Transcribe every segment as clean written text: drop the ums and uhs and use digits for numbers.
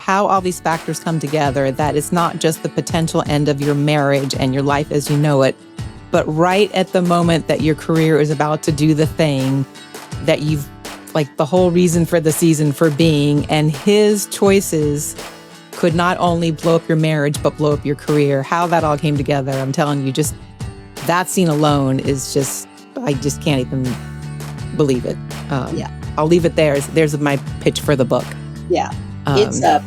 how all these factors come together, that it's not just the potential end of your marriage and your life as you know it, but right at the moment that your career is about to do the thing that you've, like the whole reason for the season for being, and his choices could not only blow up your marriage, but blow up your career. How that all came together, I'm telling you, just that scene alone is just, I just can't even believe it. Yeah. I'll leave it there. There's my pitch for the book. Yeah. It's up.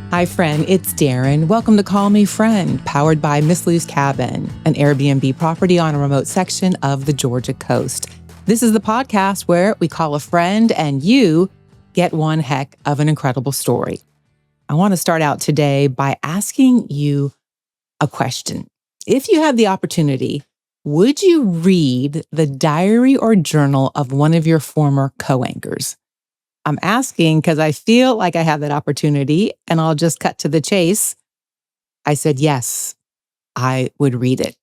Hi, friend. It's Daryn. Welcome to Call Me Friend, powered by Miss Lou's Cabin, an Airbnb property on a remote section of the Georgia coast. This is the podcast where we call a friend and you get one heck of an incredible story. I want to start out today by asking you a question. If you had the opportunity, would you read the diary or journal of one of your former co-anchors? I'm asking because I feel like I have that opportunity, and I'll just cut to the chase. I said, yes, I would read it.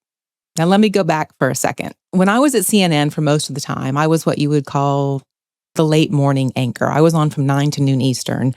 Now, let me go back for a second. When I was at CNN for most of the time, I was what you would call the late morning anchor. I was on from 9 to noon Eastern.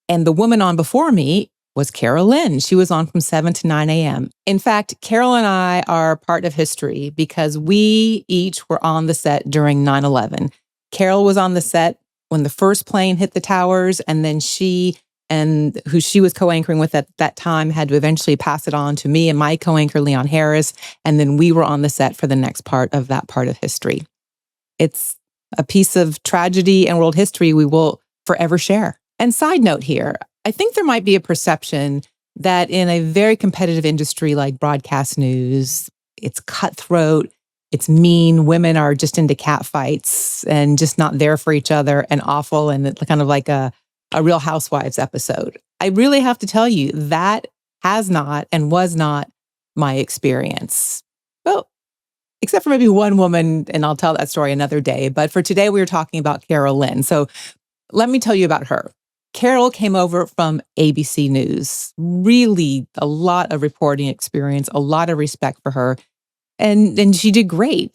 And the woman on before me was Carol Lin. She was on from 7 to 9 a.m. In fact, Carol and I are part of history because we each were on the set during 9/11. Carol was on the set when the first plane hit the towers, and then she and who she was co-anchoring with at that time had to eventually pass it on to me and my co-anchor, Leon Harris, and then we were on the set for the next part of that part of history. It's a piece of tragedy and world history we will forever share. And side note here, I think there might be a perception that in a very competitive industry like broadcast news, it's cutthroat, it's mean, women are just into catfights and just not there for each other and awful, and it's kind of like a Real Housewives episode. I really have to tell you, that has not and was not my experience. Well, except for maybe one woman, and I'll tell that story another day. But for today, we were talking about Carol Lin. So let me tell you about her. Carol came over from ABC News. Really a lot of reporting experience, a lot of respect for her. And she did great.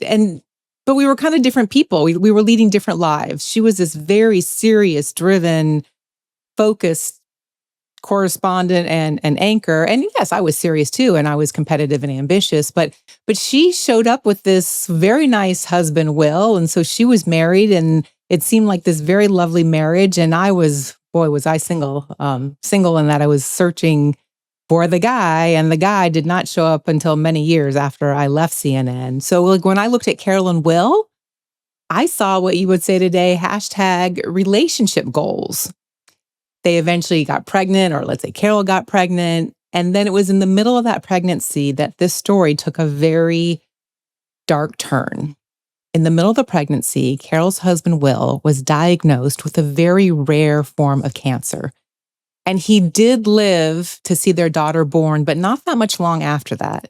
But we were kind of different people. We were leading different lives. She was this very serious, driven, focused correspondent and anchor. And yes, I was serious too, and I was competitive and ambitious. But she showed up with this very nice husband, Will. And so she was married, and it seemed like this very lovely marriage. And I was, boy, was I single. Single in that I was searching for the guy, and the guy did not show up until many years after I left CNN. So like, when I looked at Carol and Will, I saw what you would say today, hashtag relationship goals. They eventually got pregnant, or let's say Carol got pregnant. And then it was in the middle of that pregnancy that this story took a very dark turn. In the middle of the pregnancy, Carol's husband, Will, was diagnosed with a very rare form of cancer. And he did live to see their daughter born, but not that much long after that.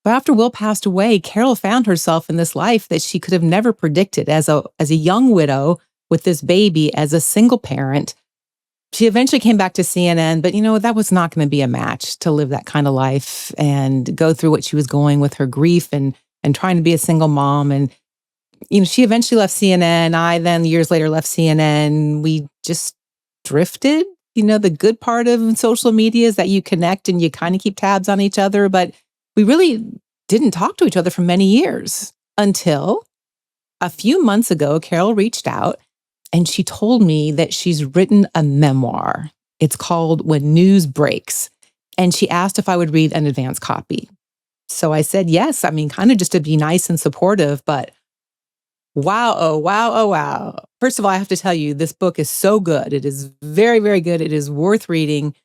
But after Will passed away, Carol found herself in this life that she could have never predicted as a young widow with this baby, as a single parent. She eventually came back to CNN, but that was not going to be a match to live that kind of life and go through what she was going with her grief and trying to be a single mom. And, she eventually left CNN. I then years later left CNN. We just drifted. The good part of social media is that you connect and you kind of keep tabs on each other, but we really didn't talk to each other for many years until a few months ago, Carol reached out and she told me that she's written a memoir. It's called When News Breaks. And she asked if I would read an advance copy. So I said yes. I mean, kind of just to be nice and supportive, but wow, oh, wow, oh, wow. First of all, I have to tell you, this book is so good. It is very, very good. It is worth reading.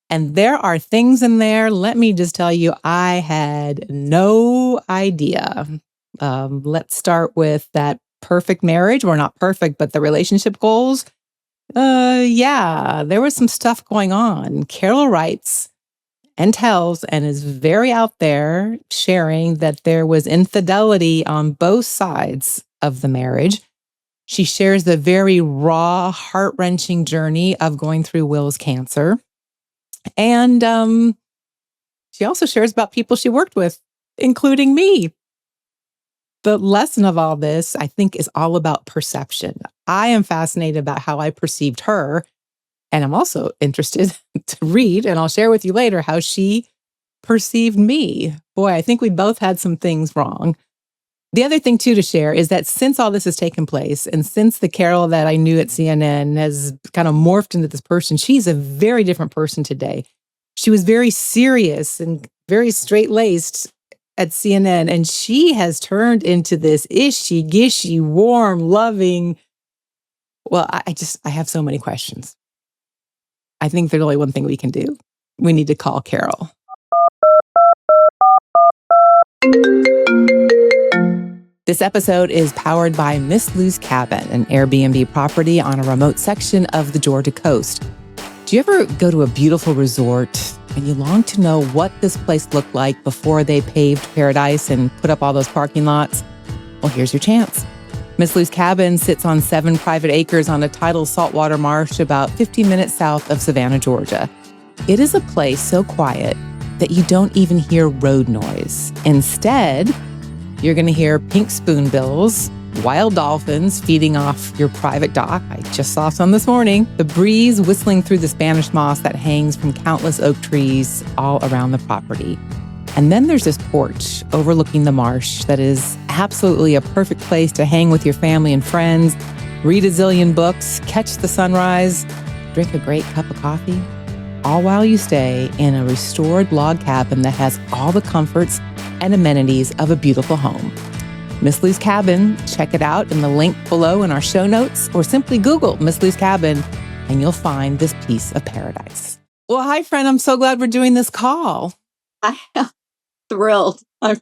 And there are things in there, let me just tell you, I had no idea. Let's start with that perfect marriage. We're not perfect, but the relationship goals. Yeah, there was some stuff going on. Carol writes and tells and is very out there sharing that there was infidelity on both sides of the marriage. She shares the very raw, heart-wrenching journey of going through Will's cancer. And she also shares about people she worked with, including me. the lesson of all this, I think, is all about perception. I am fascinated about how I perceived her. And I'm also interested to read, and I'll share with you later how she perceived me. Boy, I think we both had some things wrong. The other thing, too, to share is that since all this has taken place, and since the Carol that I knew at CNN has kind of morphed into this person, she's a very different person today. She was very serious and very straight-laced at CNN, and she has turned into this ishy, gishy, warm, loving. Well, I have so many questions. I think there's only one thing we can do. We need to call Carol. This episode is powered by Miss Lou's Cabin, an Airbnb property on a remote section of the Georgia coast. Do you ever go to a beautiful resort and you long to know what this place looked like before they paved paradise and put up all those parking lots? Well, here's your chance. Miss Lou's Cabin sits on 7 private acres on a tidal saltwater marsh about 15 minutes south of Savannah, Georgia. It is a place so quiet that you don't even hear road noise. Instead, you're going to hear pink spoonbills, wild dolphins feeding off your private dock. I just saw some this morning. The breeze whistling through the Spanish moss that hangs from countless oak trees all around the property. And then there's this porch overlooking the marsh that is absolutely a perfect place to hang with your family and friends, read a zillion books, catch the sunrise, drink a great cup of coffee, all while you stay in a restored log cabin that has all the comforts and amenities of a beautiful home. Miss Lou's Cabin, check it out in the link below in our show notes, or simply Google Miss Lou's Cabin and you'll find this piece of paradise. Well, hi, friend. I'm so glad we're doing this call. I am thrilled. I'm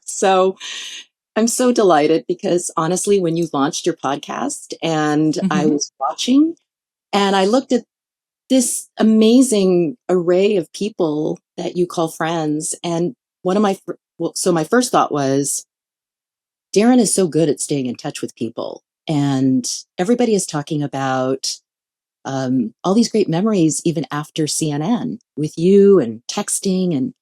so delighted because honestly, when you launched your podcast and I was watching and I looked at this amazing array of people that you call friends, and my first thought was, Daryn is so good at staying in touch with people, and everybody is talking about all these great memories, even after CNN, with you and texting, and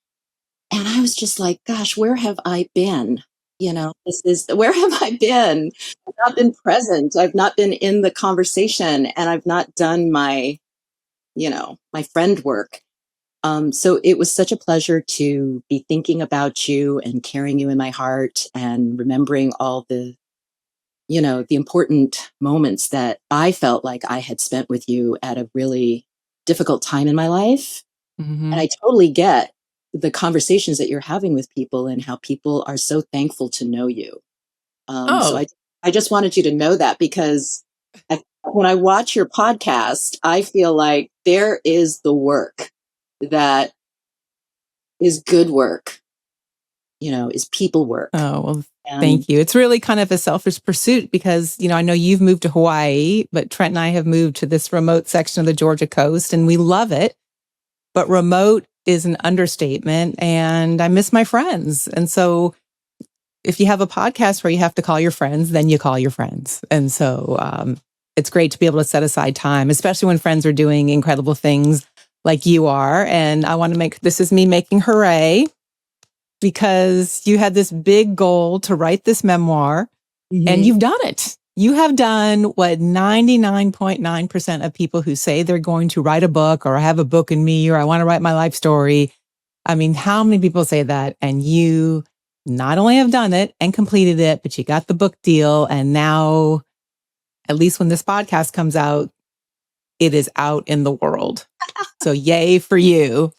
I was just like, gosh, where have I been? Where have I been? I've not been present. I've not been in the conversation, and I've not done my friend work. So it was such a pleasure to be thinking about you and carrying you in my heart and remembering all the important moments that I felt like I had spent with you at a really difficult time in my life. And I totally get the conversations that you're having with people and how people are so thankful to know you. So I just wanted you to know that, because when I watch your podcast, I feel like there is the work that is good work, is people work. Oh, well, thank you. It's really kind of a selfish pursuit because, I know you've moved to Hawaii, but Trent and I have moved to this remote section of the Georgia coast and we love it. But remote is an understatement and I miss my friends. And so if you have a podcast where you have to call your friends, then you call your friends. And so it's great to be able to set aside time, especially when friends are doing incredible things like you are. And I want to this is me making hooray, because you had this big goal to write this memoir and you've done it. You have done what 99.9% of people who say they're going to write a book, or I have a book in me, or I want to write my life story. I mean, how many people say that? And you not only have done it and completed it, but you got the book deal. And now, at least when this podcast comes out, it is out in the world. So yay for you.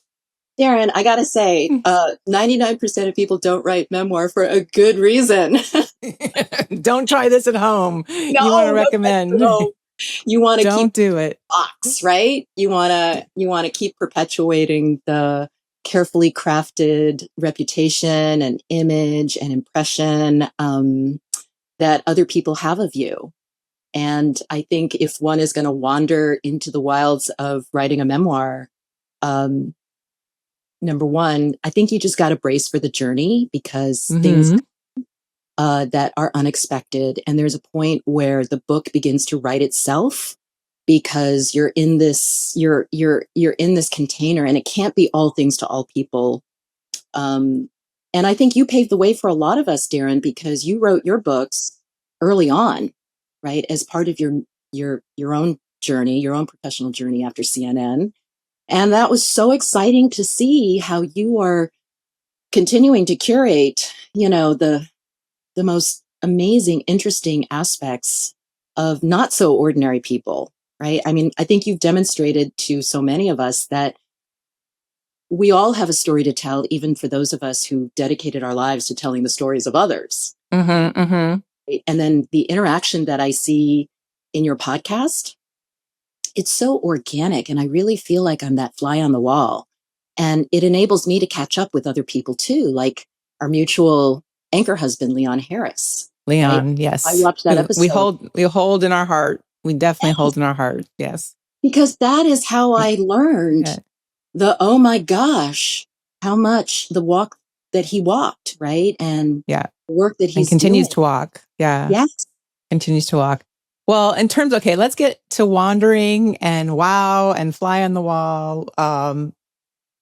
Daryn, I got to say, 99% of people don't write memoir for a good reason. Don't try this at home. No, you want to recommend. No. You want to don't do it. Box, right? You want to keep perpetuating the carefully crafted reputation and image and impression that other people have of you. And I think if one is going to wander into the wilds of writing a memoir, number one, I think you just got to brace for the journey, because things that are unexpected. And there's a point where the book begins to write itself, because you're in this container, and it can't be all things to all people. And I think you paved the way for a lot of us, Daryn, because you wrote your books early on, right? As part of your own journey, your own professional journey after CNN. And that was so exciting to see how you are continuing to curate, the most amazing, interesting aspects of not so ordinary people, right? I mean, I think you've demonstrated to so many of us that we all have a story to tell, even for those of us who dedicated our lives to telling the stories of others. Mm-hmm, mm-hmm. Right? And then the interaction that I see in your podcast, it's so organic. And I really feel like I'm that fly on the wall. And it enables me to catch up with other people too, like our mutual anchor husband, Leon Harris. Right? Leon, I yes. watched that episode. We hold in our heart. We definitely hold in our heart. Yes. Because that is how I Yeah. learned oh my gosh, how much the walk that he walked, right? And Yeah. the work that And he's continues doing. to walk. Yeah. Yes. Continues to walk. Well, in terms, okay, let's get to wandering and wow and fly on the wall.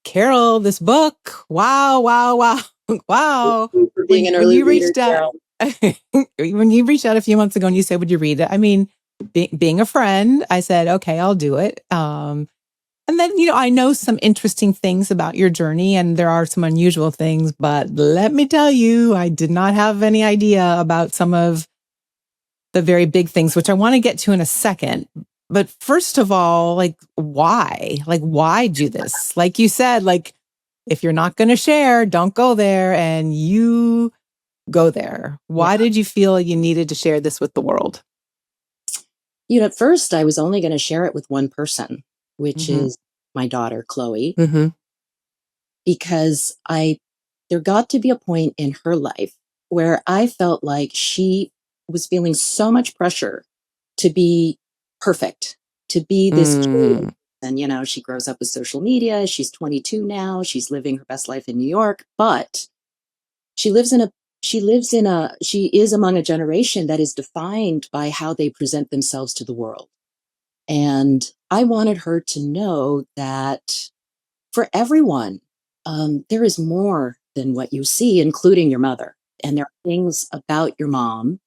Carol, this book, wow, wow, wow, wow. For being an When early you reader, reached out, Carol. when you reached out a few months ago and you said, would you read it? I mean, being a friend, I said, okay, I'll do it. And then, I know some interesting things about your journey and there are some unusual things, but let me tell you, I did not have any idea about some of the very big things, which I want to get to in a second. But first of all, why? Why do this? Like you said, if you're not going to share, don't go there. And you go there. Why Yeah. did you feel you needed to share this with the world? At first I was only going to share it with one person, which Mm-hmm. is my daughter, Chloe, Mm-hmm. because there got to be a point in her life where I felt like she was feeling so much pressure to be perfect, to be this Mm, and she grows up with social media. She's 22 now. She's living her best life in New York, but she lives in a she is among a generation that is defined by how they present themselves to the world. And I wanted her to know that for everyone, there is more than what you see, including your mother. And there are things about your mom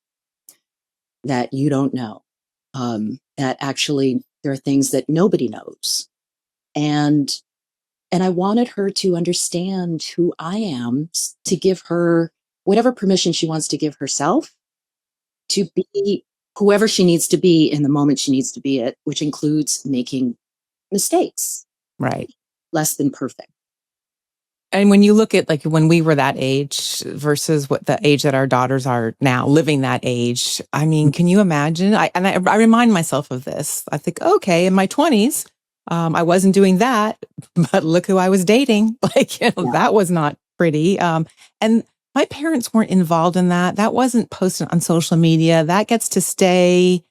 that you don't know. That actually, there are things that nobody knows. And I wanted her to understand who I am, to give her whatever permission she wants to give herself to be whoever she needs to be in the moment she needs to be it, which includes making mistakes, right. less than perfect. And when you look at when we were that age versus what the age that our daughters are now, living that age, I mean, can you imagine? I remind myself of this. I think, okay, in my 20s, I wasn't doing that, but look who I was dating. Yeah. That was not pretty. And my parents weren't involved in that. That wasn't posted on social media. That gets to stay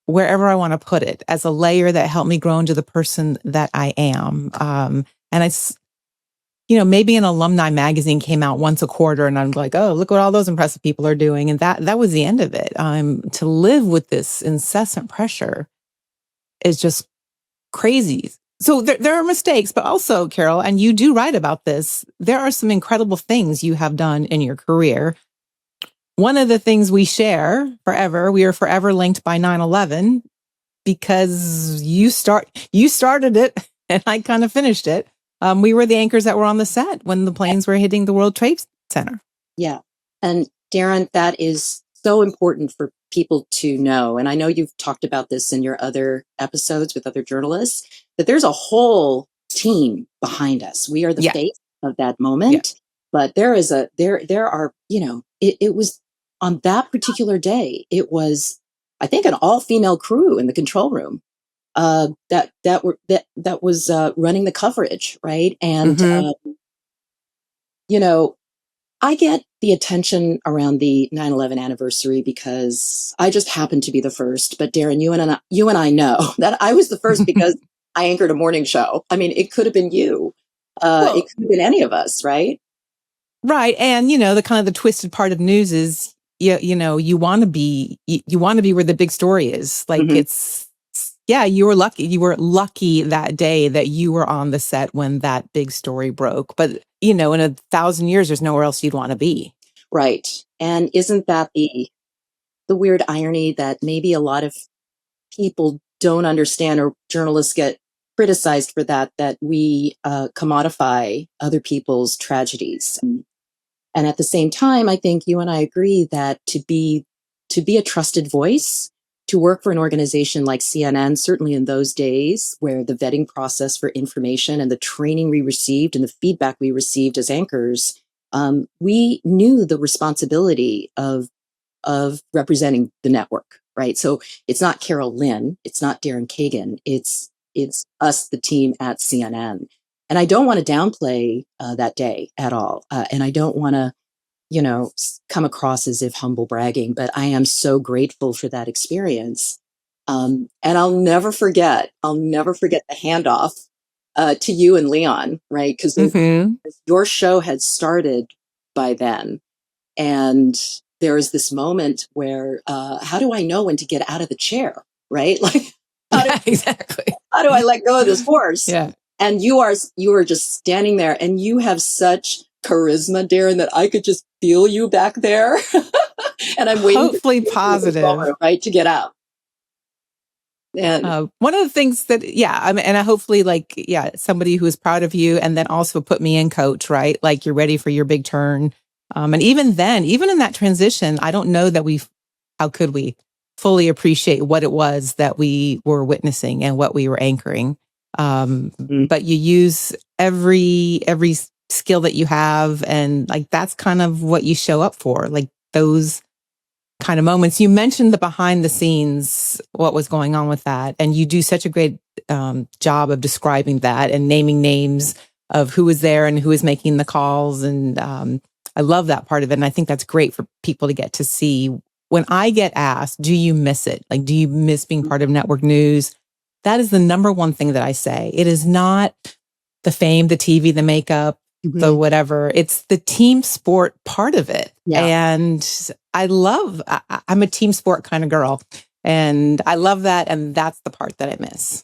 wherever I want to put it as a layer that helped me grow into the person that I am. And maybe an alumni magazine came out once a quarter and I'm like, oh, look what all those impressive people are doing. And that was the end of it. To live with this incessant pressure is just crazy. So there are mistakes, but also, Carol, and you do write about this, there are some incredible things you have done in your career. One of the things we share forever, we are forever linked by 9/11 because you started it and I kind of finished it. We were the anchors that were on the set when the planes were hitting the World Trade Center. Yeah. And Daryn, that is so important for people to know. And I know you've talked about this in your other episodes with other journalists, that there's a whole team behind us. We are the face of that moment. But there are, it was on that particular day, it was, I think, an all-female crew in the control room that was running the coverage, right? And I get the attention around the 9/11 anniversary because I just happened to be the first. But Daryn, you and I know that I was the first because I anchored a morning show. I mean, it could have been you. It could have been any of us, right? Right. And, the kind of the twisted part of news is, you want to be where the big story is. Like Yeah, you were lucky. You were lucky that day that you were on the set when that big story broke. But, in 1,000 years, there's nowhere else you'd want to be. Right. And isn't that the weird irony that maybe a lot of people don't understand, or journalists get criticized for that we commodify other people's tragedies. And at the same time, I think you and I agree that to be a trusted voice, to work for an organization like CNN, certainly in those days where the vetting process for information and the training we received and the feedback we received as anchors, we knew the responsibility of representing the network, right? So it's not Carol Lin, it's not Daryn Kagan, it's us, the team at CNN. And I don't want to downplay that day at all, and I don't want to, come across as if humble bragging, but I am so grateful for that experience. And I'll never forget the handoff to you and Leon, right? Because Mm-hmm. your show had started by then, and there is this moment where, how do I know when to get out of the chair, right? Like, Yeah, exactly. how do I let go of this horse? Yeah. And you are just standing there, and you have such charisma, Daryn, that I could just feel you back there. And I'm waiting Hopefully for this positive. moment, right, to get out. And One of the things that, yeah, I mean, and I hopefully somebody who is proud of you and then also put me in coach, right? Like you're ready for your big turn. And even then, even in that transition, I don't know that how could we fully appreciate what it was that we were witnessing and what we were anchoring. But you use every skill that you have. And like, that's kind of what you show up for, like those kind of moments. You mentioned the behind the scenes, what was going on with that. And you do such a great job of describing that and naming names of who was there and who was making the calls. And I love that part of it. And I think that's great for people to get to see. When I get asked, do you miss it? Like, do you miss being part of network news? That is the number one thing that I say. It is not the fame, the TV, the makeup, the whatever. It's the team sport part of it. Yeah. And I'm a team sport kind of girl. And I love that. And that's the part that I miss.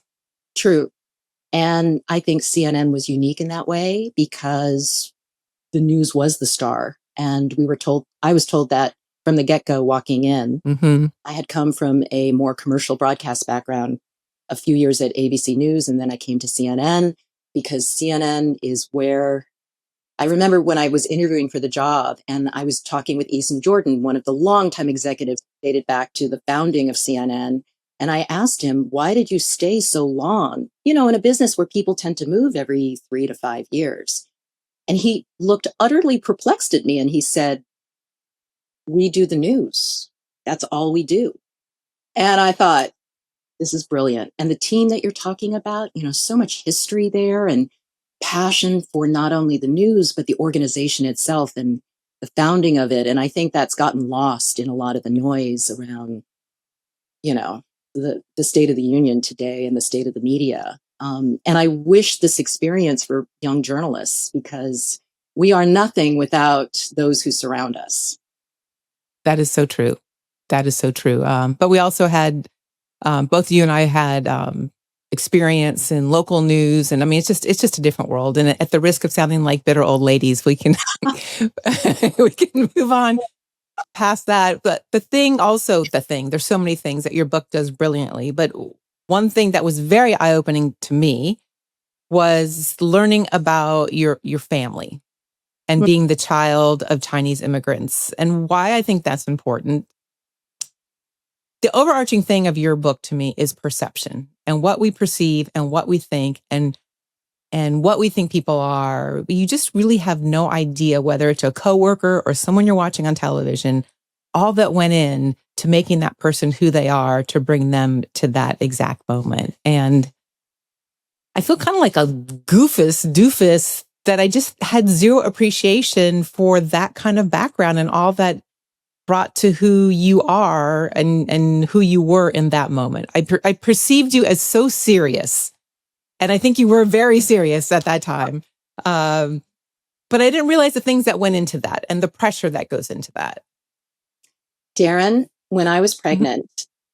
True. And I think CNN was unique in that way because the news was the star. And I was told that from the get-go walking in. Mm-hmm. I had come from a more commercial broadcast background, a few years at ABC News, and then I came to CNN because CNN is where I remember when I was interviewing for the job and I was talking with Eason Jordan, one of the longtime executives dated back to the founding of CNN. And I asked him, why did you stay so long? In a business where people tend to move every 3 to 5 years. And he looked utterly perplexed at me and he said, we do the news. That's all we do. And I thought, this is brilliant. And the team that you're talking about, so much history there and passion for not only the news, but the organization itself and the founding of it. And I think that's gotten lost in a lot of the noise around, the state of the union today and the state of the media. And I wish this experience for young journalists because we are nothing without those who surround us. That is so true. That is so true. But we also had, both you and I had experience in local news. And I mean, it's just a different world. And at the risk of sounding like bitter old ladies, we can, we can move on past that. But there's so many things that your book does brilliantly. But one thing that was very eye-opening to me was learning about your family and being the child of Chinese immigrants and why I think that's important. The overarching thing of your book to me is perception and what we perceive and what we think and what we think people are. You just really have no idea whether it's a coworker or someone you're watching on television, all that went in to making that person who they are to bring them to that exact moment. And I feel kind of like a doofus that I just had zero appreciation for that kind of background and all that brought to who you are and who you were in that moment. I perceived you as so serious. And I think you were very serious at that time. But I didn't realize the things that went into that and the pressure that goes into that. Daryn, when I was pregnant,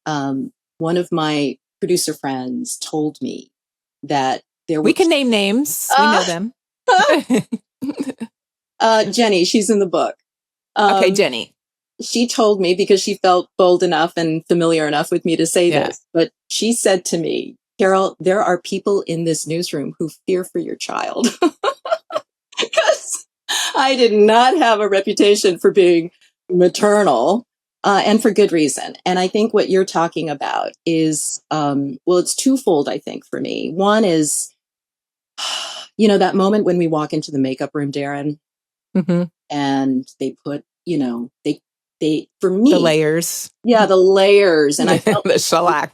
one of my producer friends told me that there were We can name names. We know them. Jenny, she's in the book. Okay, Jenny. She told me, because she felt bold enough and familiar enough with me to say this, but she said to me, Carol, there are people in this newsroom who fear for your child. Because I did not have a reputation for being maternal, and for good reason. And I think what you're talking about is, well, it's twofold, I think, for me. One is, that moment when we walk into the makeup room, Daryn, and they put, for me, the layers. Yeah, the layers. And I felt the shellac.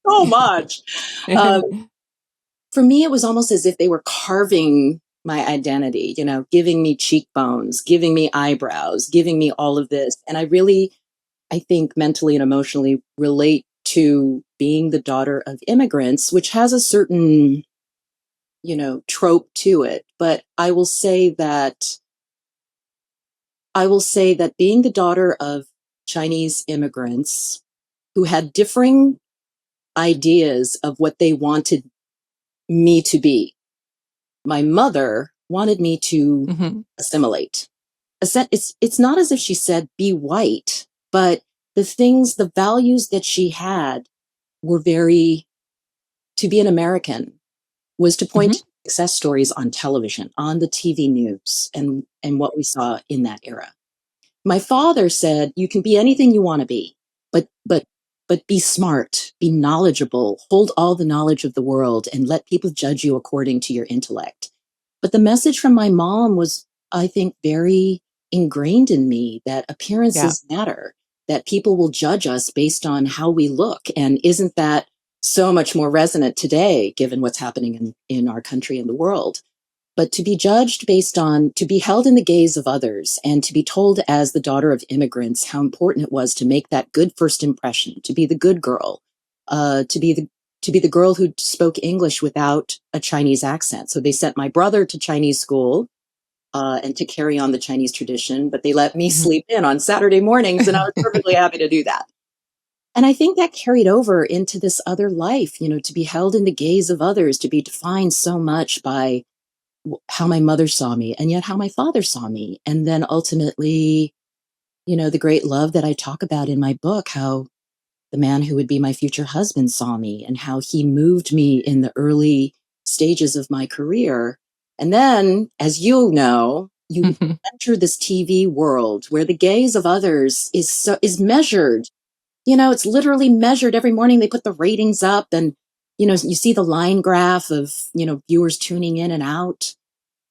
So much. For me, it was almost as if they were carving my identity, giving me cheekbones, giving me eyebrows, giving me all of this. And I think mentally and emotionally relate to being the daughter of immigrants, which has a certain, trope to it. But I will say that being the daughter of Chinese immigrants who had differing ideas of what they wanted me to be. My mother wanted me to assimilate. It's not as if she said, be white, but the values that she had were to be an American was to point to success stories on television, on the TV news, and what we saw in that era. My father said, you can be anything you want to be, but be smart, be knowledgeable, hold all the knowledge of the world, and let people judge you according to your intellect. But the message from my mom was, I think, very ingrained in me that appearances matter, that people will judge us based on how we look. And isn't that so much more resonant today, given what's happening in our country and the world? But to be judged to be held in the gaze of others, and to be told as the daughter of immigrants how important it was to make that good first impression, to be the good girl, to be the girl who spoke English without a Chinese accent. So they sent my brother to Chinese school and to carry on the Chinese tradition, but they let me sleep in on Saturday mornings, and I was perfectly happy to do that. And I think that carried over into this other life, to be held in the gaze of others, to be defined so much by how my mother saw me, and yet how my father saw me. And then ultimately, the great love that I talk about in my book, how the man who would be my future husband saw me, and how he moved me in the early stages of my career. And then, as you know, you enter this TV world where the gaze of others is measured. It's literally measured every morning. They put the ratings up, and, you see the line graph of, viewers tuning in and out.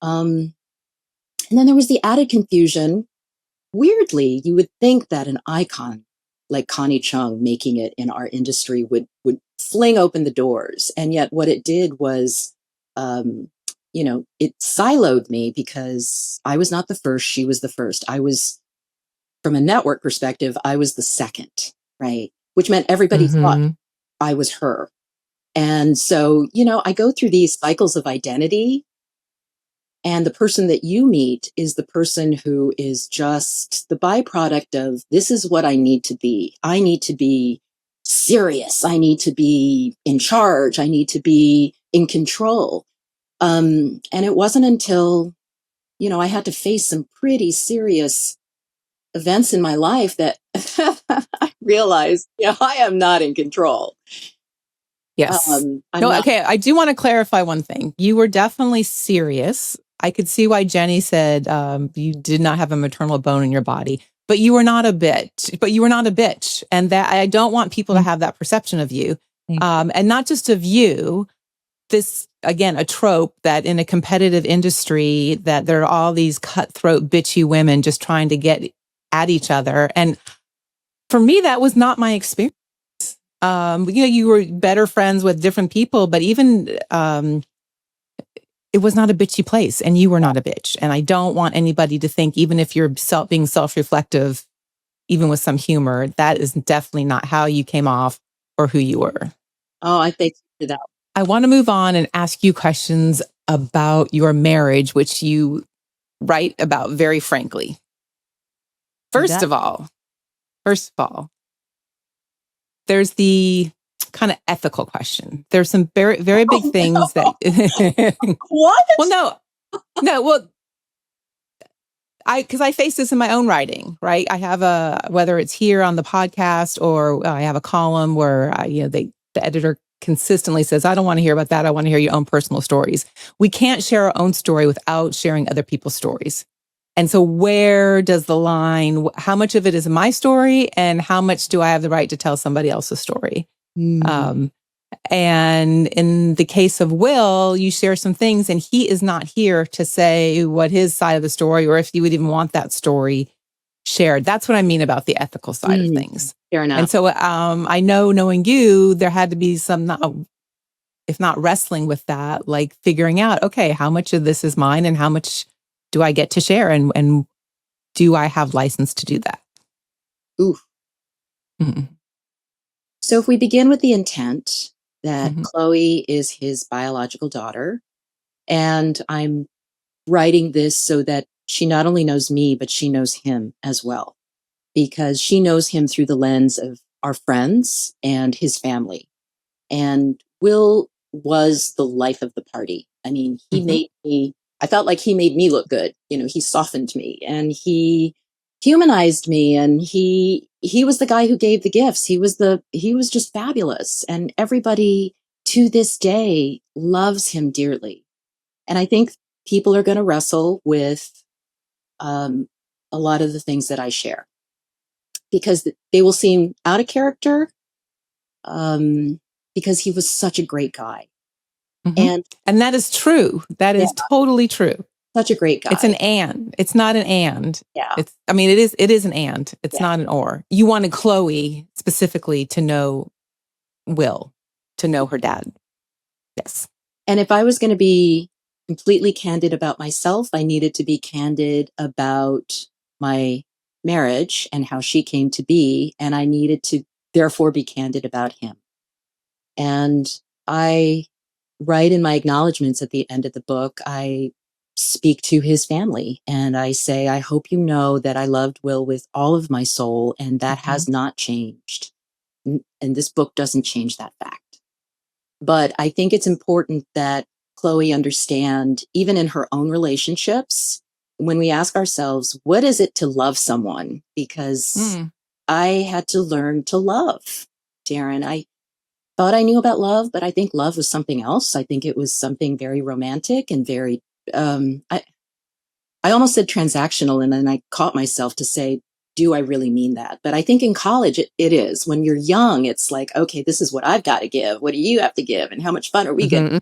And then there was the added confusion. Weirdly, you would think that an icon like Connie Chung making it in our industry would fling open the doors. And yet what it did was, it siloed me, because I was not the first. She was the first. From a network perspective, I was the second, right? Which meant everybody thought I was her. And so, I go through these cycles of identity. And the person that you meet is the person who is just the byproduct of, this is what I need to be. I need to be serious. I need to be in charge. I need to be in control. And it wasn't until, I had to face some pretty serious events in my life that I realized, I am not in control. Yes. Okay. I do want to clarify one thing. You were definitely serious. I could see why Jenny said you did not have a maternal bone in your body, but you were not a bitch. And that I don't want people to have that perception of you. And not just of you. This, again, a trope that in a competitive industry that there are all these cutthroat, bitchy women just trying to get at each other. And for me, that was not my experience. You were better friends with different people, but even it was not a bitchy place, and you were not a bitch. And I don't want anybody to think, even if you're being self-reflective, even with some humor, that is definitely not how you came off or who you were. Oh, I thank you for that. I want to move on and ask you questions about your marriage, which you write about very frankly. First of all, there's the kind of ethical question. There's some very, very big things that. What? Well, no. Well, because I face this in my own writing, right? I have whether it's here on the podcast or I have a column where, the editor consistently says, I don't want to hear about that. I want to hear your own personal stories. We can't share our own story without sharing other people's stories. And so where does the line, how much of it is my story and how much do I have the right to tell somebody else's story? And in the case of Will, you share some things and he is not here to say what his side of the story or if you would even want that story shared. That's what I mean about the ethical side of things. Fair enough. And so I know, knowing you, there had to be some, if not wrestling with that, like figuring out, okay, how much of this is mine and how much do I get to share? And do I have license to do that? Ooh. Mm-hmm. So if we begin with the intent that Chloe is his biological daughter, and I'm writing this so that she not only knows me, but she knows him as well, because she knows him through the lens of our friends and his family. And Will was the life of the party. I mean, I felt like he made me look good. He softened me and he humanized me, and he was the guy who gave the gifts. He was just fabulous. And everybody to this day loves him dearly. And I think people are going to wrestle with a lot of the things that I share because they will seem out of character, because he was such a great guy. And that is true. That is totally true. Such a great guy. It's an and. It's not an and. Yeah. It is an and. It's not an or. You wanted Chloe specifically to know Will, to know her dad. Yes. And if I was going to be completely candid about myself, I needed to be candid about my marriage and how she came to be. And I needed to therefore be candid about him. And I write in my acknowledgments at the end of the book, I speak to his family and I say, I hope you know that I loved Will with all of my soul, and that has not changed. And this book doesn't change that fact. But I think it's important that Chloe understand, even in her own relationships, when we ask ourselves, what is it to love someone? Because I had to learn to love Daryn. I thought I knew about love, but I think love was something else. I think it was something very romantic and very, I almost said transactional, and then I caught myself to say, do I really mean that? But I think in college, it is. When you're young, it's like, okay, this is what I've got to give. What do you have to give? And how much fun are we going to?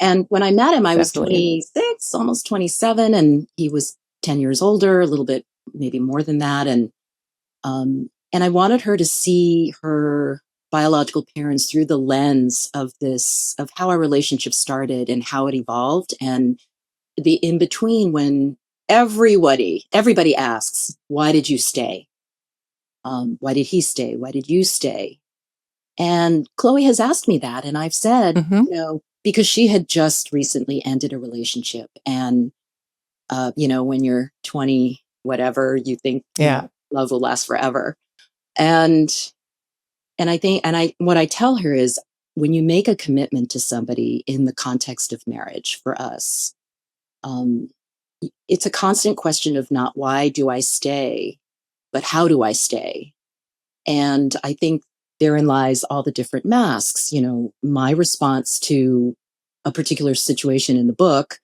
And when I met him, I was 26, almost 27, and he was 10 years older, a little bit, maybe more than that. And I wanted her to see her biological parents through the lens of how our relationship started and how it evolved, and the in between when everybody asks, why did you stay? Why did he stay? Why did you stay? And Chloe has asked me that. And I've said, because she had just recently ended a relationship. And, when you're 20, whatever, you think love will last forever. And I think, what I tell her is, when you make a commitment to somebody in the context of marriage, for us, it's a constant question of not why do I stay, but how do I stay? And I think therein lies all the different masks. My response to a particular situation in the book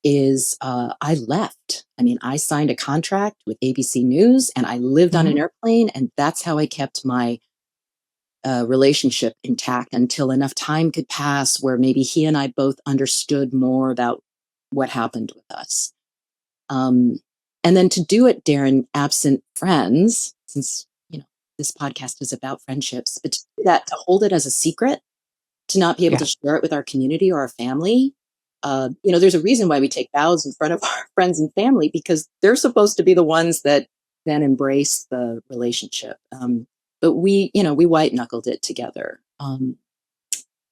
is I left. I mean, I signed a contract with ABC News and I lived on an airplane, and that's how I kept my relationship intact until enough time could pass where maybe he and I both understood more about what happened with us. And then to do it, Daryn, absent friends, since, this podcast is about friendships, but to do that, to hold it as a secret, to not be able to share it with our community or our family. There's a reason why we take vows in front of our friends and family, because they're supposed to be the ones that then embrace the relationship. But we white knuckled it together.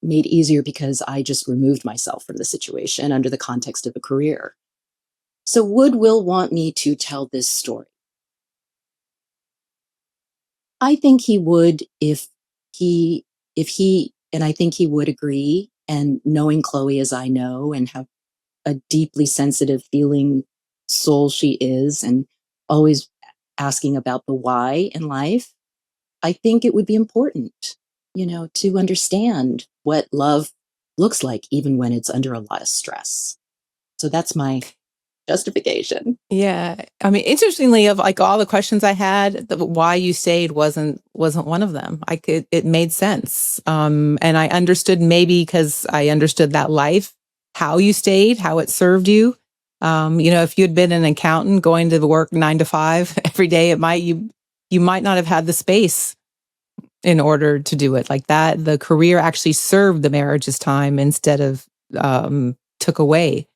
Made easier because I just removed myself from the situation under the context of a career. So would Will want me to tell this story? I think he would if he and I think he would agree, and knowing Chloe as I know, and how a deeply sensitive feeling soul she is, and always asking about the why in life, I think it would be important, to understand what love looks like, even when it's under a lot of stress. So that's my justification. Yeah. I mean, interestingly, of like all the questions I had, the why you stayed wasn't one of them. It made sense. And I understood, maybe because I understood that life, how you stayed, how it served you. If you'd been an accountant going to work 9 to 5 every day, you might not have had the space in order to do it like that. The career actually served the marriage's time instead of took away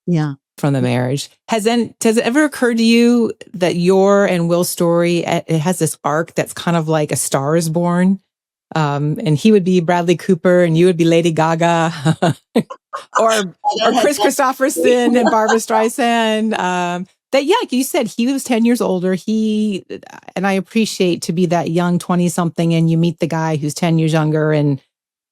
Yeah. from the marriage. Has it ever occurred to you that your and Will's story, it has this arc that's kind of like A Star Is Born? And he would be Bradley Cooper and you would be Lady Gaga or Chris Christopherson and Barbara Streisand. That, yeah, like you said, he was 10 years older. And I appreciate to be that young 20 something and you meet the guy who's 10 years younger and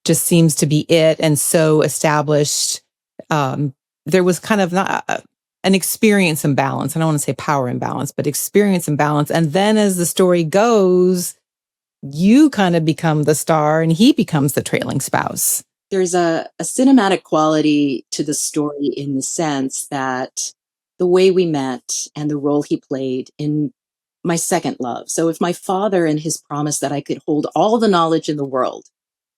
just seems to be it and so established. There was kind of not an experience imbalance. I don't want to say power imbalance, but experience imbalance. And then as the story goes, you kind of become the star and he becomes the trailing spouse. There's a cinematic quality to the story, in the sense that the way we met and the role he played in my second love. So if my father and his promise that I could hold all the knowledge in the world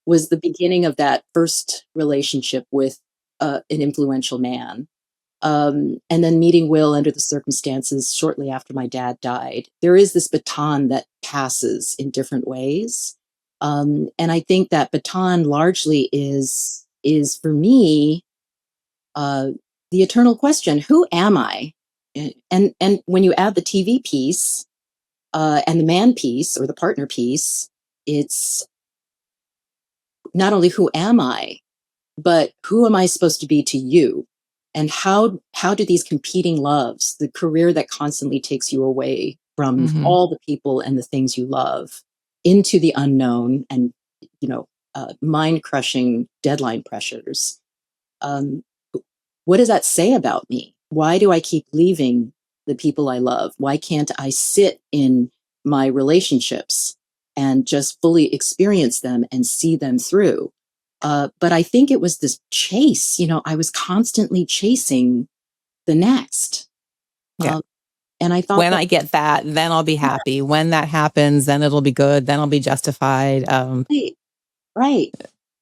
was the beginning of that first relationship with an influential man, and then meeting Will under the circumstances shortly after my dad died, there is this baton that passes in different ways. And I think that baton largely is for me, uh, the eternal question: who am I? And when you add the TV piece, and the man piece, or the partner piece, it's not only who am I, but who am I supposed to be to you? And how do these competing loves, the career that constantly takes you away from all the people and the things you love, into the unknown, and mind crushing deadline pressures, um, what does that say about me? Why do I keep leaving the people I love? Why can't I sit in my relationships and just fully experience them and see them through? But I think it was this chase. I was constantly chasing the next. Yeah. And I thought, when I get that, then I'll be happy. When that happens, then it'll be good. Then I'll be justified. Right.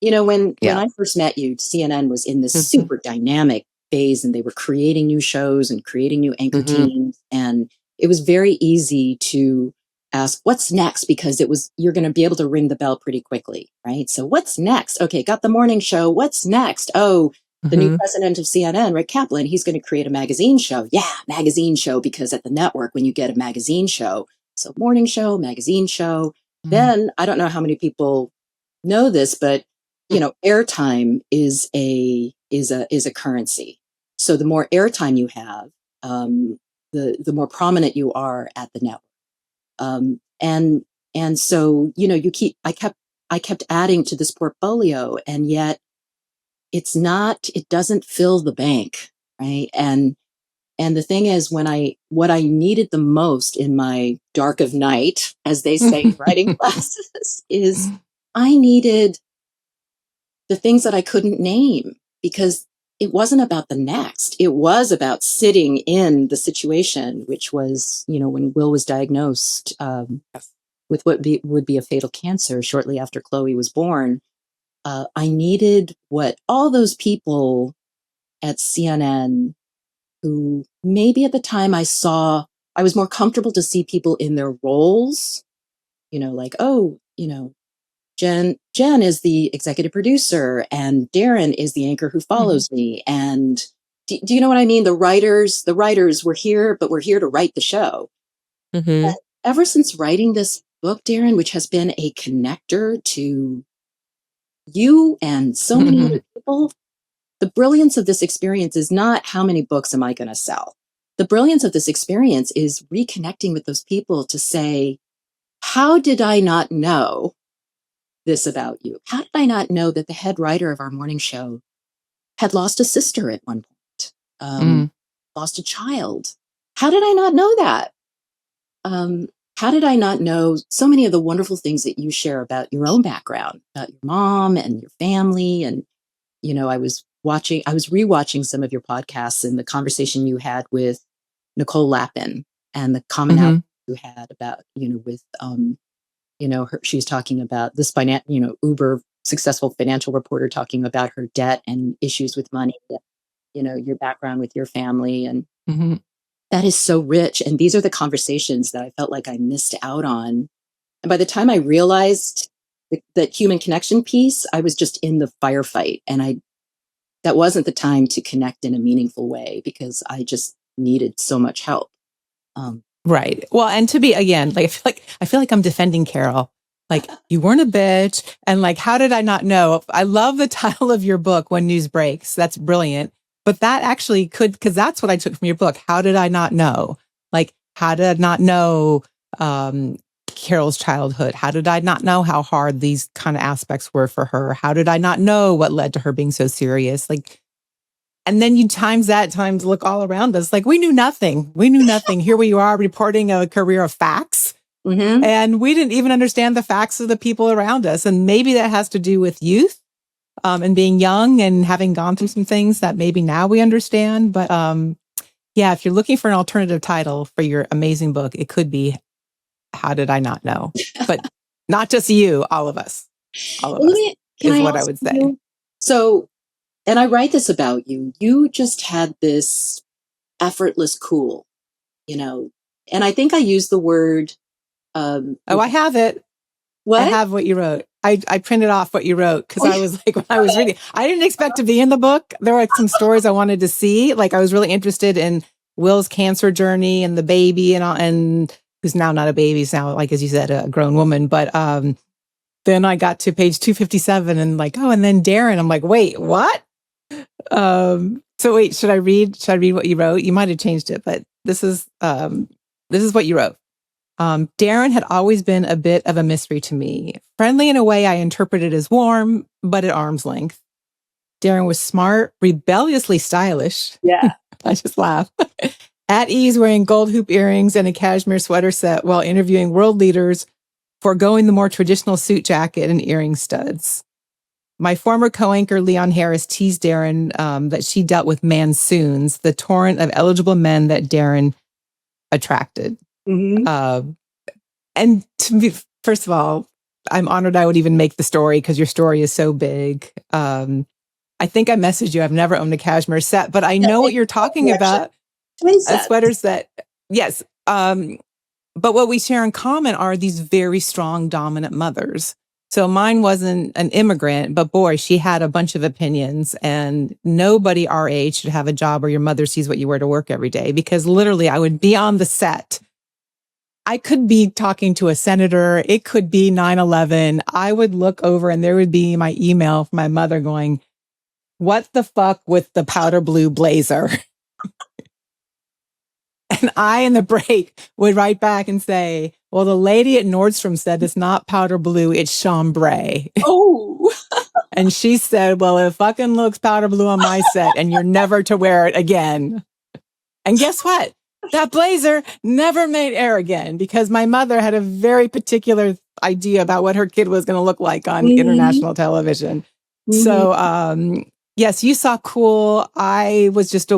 When I first met you, CNN was in this super dynamic phase, and they were creating new shows and creating new anchor teams. And it was very easy to ask, what's next? Because you're going to be able to ring the bell pretty quickly, right? So what's next? Okay, got the morning show. What's next? Oh, the new president of CNN, Rick Kaplan, he's going to create a magazine show. Yeah, magazine show, because at the network, when you get a magazine show, so morning show, magazine show, then I don't know how many people know this, but airtime is a currency. So the more airtime you have, the more prominent you are at the network. And so I kept adding to this portfolio, and yet it doesn't fill the bank, right? And the thing is, what I needed the most in my dark of night, as they say in writing classes, is I needed the things that I couldn't name, because it wasn't about the next. It was about sitting in the situation, which was, when Will was diagnosed with what would be a fatal cancer shortly after Chloe was born. I needed what all those people at CNN, who maybe at the time I was more comfortable to see people in their roles, like, oh, Jen is the executive producer, and Daryn is the anchor who follows me. And do you know what I mean? The writers were here, but we're here to write the show. And ever since writing this book, Daryn, which has been a connector to you and so many other people, the brilliance of this experience is not how many books am I going to sell. The brilliance of this experience is reconnecting with those people to say, how did I not know this about you. How did I not know that the head writer of our morning show had lost a sister at one point, lost a child? How did I not know that? How did I not know so many of the wonderful things that you share about your own background, about your mom and your family? And, I was rewatching some of your podcasts and the conversation you had with Nicole Lappin and the commonality you had about, with, she was talking about this uber successful financial reporter talking about her debt and issues with money, your background with your family. And that is so rich. And these are the conversations that I felt like I missed out on. And by the time I realized that human connection piece, I was just in the firefight. And that wasn't the time to connect in a meaningful way because I just needed so much help. Right. Well, and to be, again, like, I feel like I'm defending Carol. Like, you weren't a bitch. And like, how did I not know? I love the title of your book, When News Breaks. That's brilliant. But that actually because that's what I took from your book. How did I not know? Like, how did I not know Carol's childhood? How did I not know how hard these kind of aspects were for her? How did I not know what led to her being so serious? Like, and then you times look all around us. Like, we knew nothing. Here we are reporting a career of facts. And we didn't even understand the facts of the people around us. And maybe that has to do with youth. And being young and having gone through some things that maybe now we understand. But if you're looking for an alternative title for your amazing book, it could be How Did I Not Know? But not just you, all of us. All of us is what I would say. So, and I write this about you. You just had this effortless cool, and I think I used the word. I have it. What? I have what you wrote. I printed off what you wrote because I was like, when I was reading, I didn't expect to be in the book. There were some stories I wanted to see. Like, I was really interested in Will's cancer journey and the baby and who's now not a baby, he's now, like, as you said, a grown woman. But then I got to page 257 and like, and then Daryn. I'm like, wait, what? So wait, should I read what you wrote? You might have changed it, but this is what you wrote. Daryn had always been a bit of a mystery to me. Friendly in a way I interpreted as warm, but at arm's length. Daryn was smart, rebelliously stylish. Yeah. I just laugh. At ease wearing gold hoop earrings and a cashmere sweater set while interviewing world leaders, foregoing the more traditional suit jacket and earring studs. My former co-anchor Leon Harris teased Daryn that she dealt with mansoons, the torrent of eligible men that Daryn attracted. And to be, first of all, I'm honored I would even make the story because your story is so big. I think I messaged you. I've never owned a cashmere set, but I know what you're talking about. A sweater set. Yes. But what we share in common are these very strong, dominant mothers. So mine wasn't an immigrant, but boy, she had a bunch of opinions, and nobody our age should have a job where your mother sees what you wear to work every day, because literally I would be on the set. I could be talking to a senator. It could be 9/11. I would look over and there would be my email from my mother going, "What the fuck with the powder blue blazer?" And I, in the break, would write back and say, "Well, the lady at Nordstrom said it's not powder blue, it's chambray." Oh. And she said, "Well, it fucking looks powder blue on my set and you're never to wear it again." And guess what? That blazer never made air again because my mother had a very particular idea about what her kid was going to look like on international television. So, yes, you saw cool. I was just a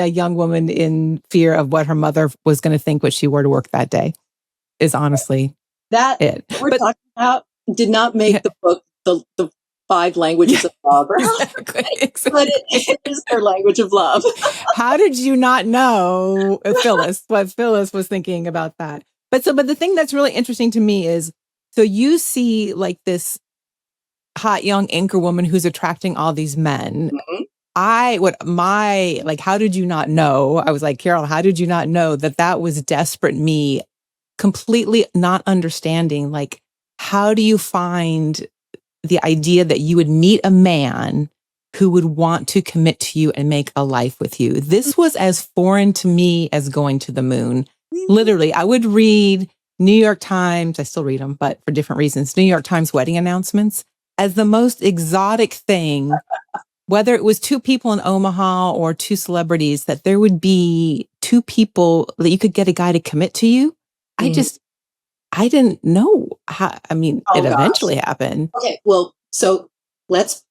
young woman in fear of what her mother was going to think what she wore to work that day, is honestly that it. We're talking about did not make the book the 5 languages of love. Exactly. But it is their language of love. How did you not know, Phyllis, what Phyllis was thinking about that? But the thing that's really interesting to me is, so you see like this hot young anchor woman who's attracting all these men. How did you not know? I was like, Carol, how did you not know that was desperate me completely not understanding? Like, how do you find the idea that you would meet a man who would want to commit to you and make a life with you? This was as foreign to me as going to the moon. Literally, I would read New York Times, I still read them, but for different reasons, New York Times wedding announcements as the most exotic thing, whether it was two people in Omaha or two celebrities, that there would be two people that you could get a guy to commit to you. I didn't know how, I mean, Oh it gosh. eventually happened. Okay, well, so let's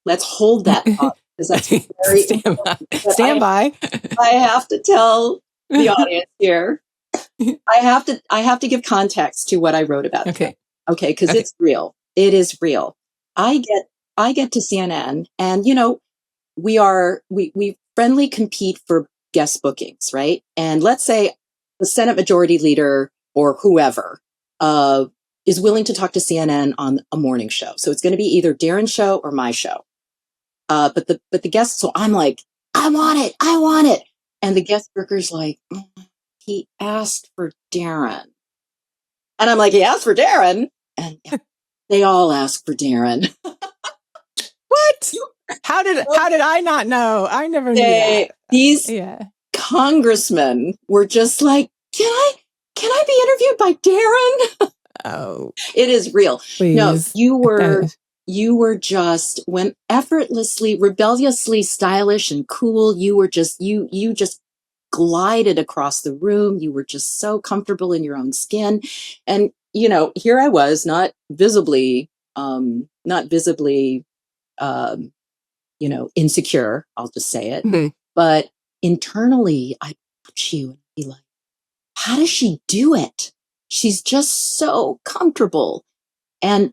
hold that thought because that's very important. Stand by. I have to tell the audience here. I have to give context to what I wrote about. Okay. Okay, because it's real. It is real. I get to CNN, and we friendly compete for guest bookings, right? And let's say the Senate Majority Leader or whoever is willing to talk to CNN on a morning show. So it's going to be either Daryn's show or my show. But the guest, so I'm like, I want it. And the guest booker's like, he asked for Daryn. And I'm like, he asked for Daryn? And they all ask for Daryn. What? How did I not know? I never knew that. These congressmen were just like, can I be interviewed by Daryn? Oh, it is real. Please. No, you were just, when effortlessly, rebelliously stylish and cool, you were just, you just glided across the room. You were just so comfortable in your own skin. And, here I was, not visibly, insecure, I'll just say it. Mm-hmm. But internally, I watch you and be like, how does she do it? She's just so comfortable. And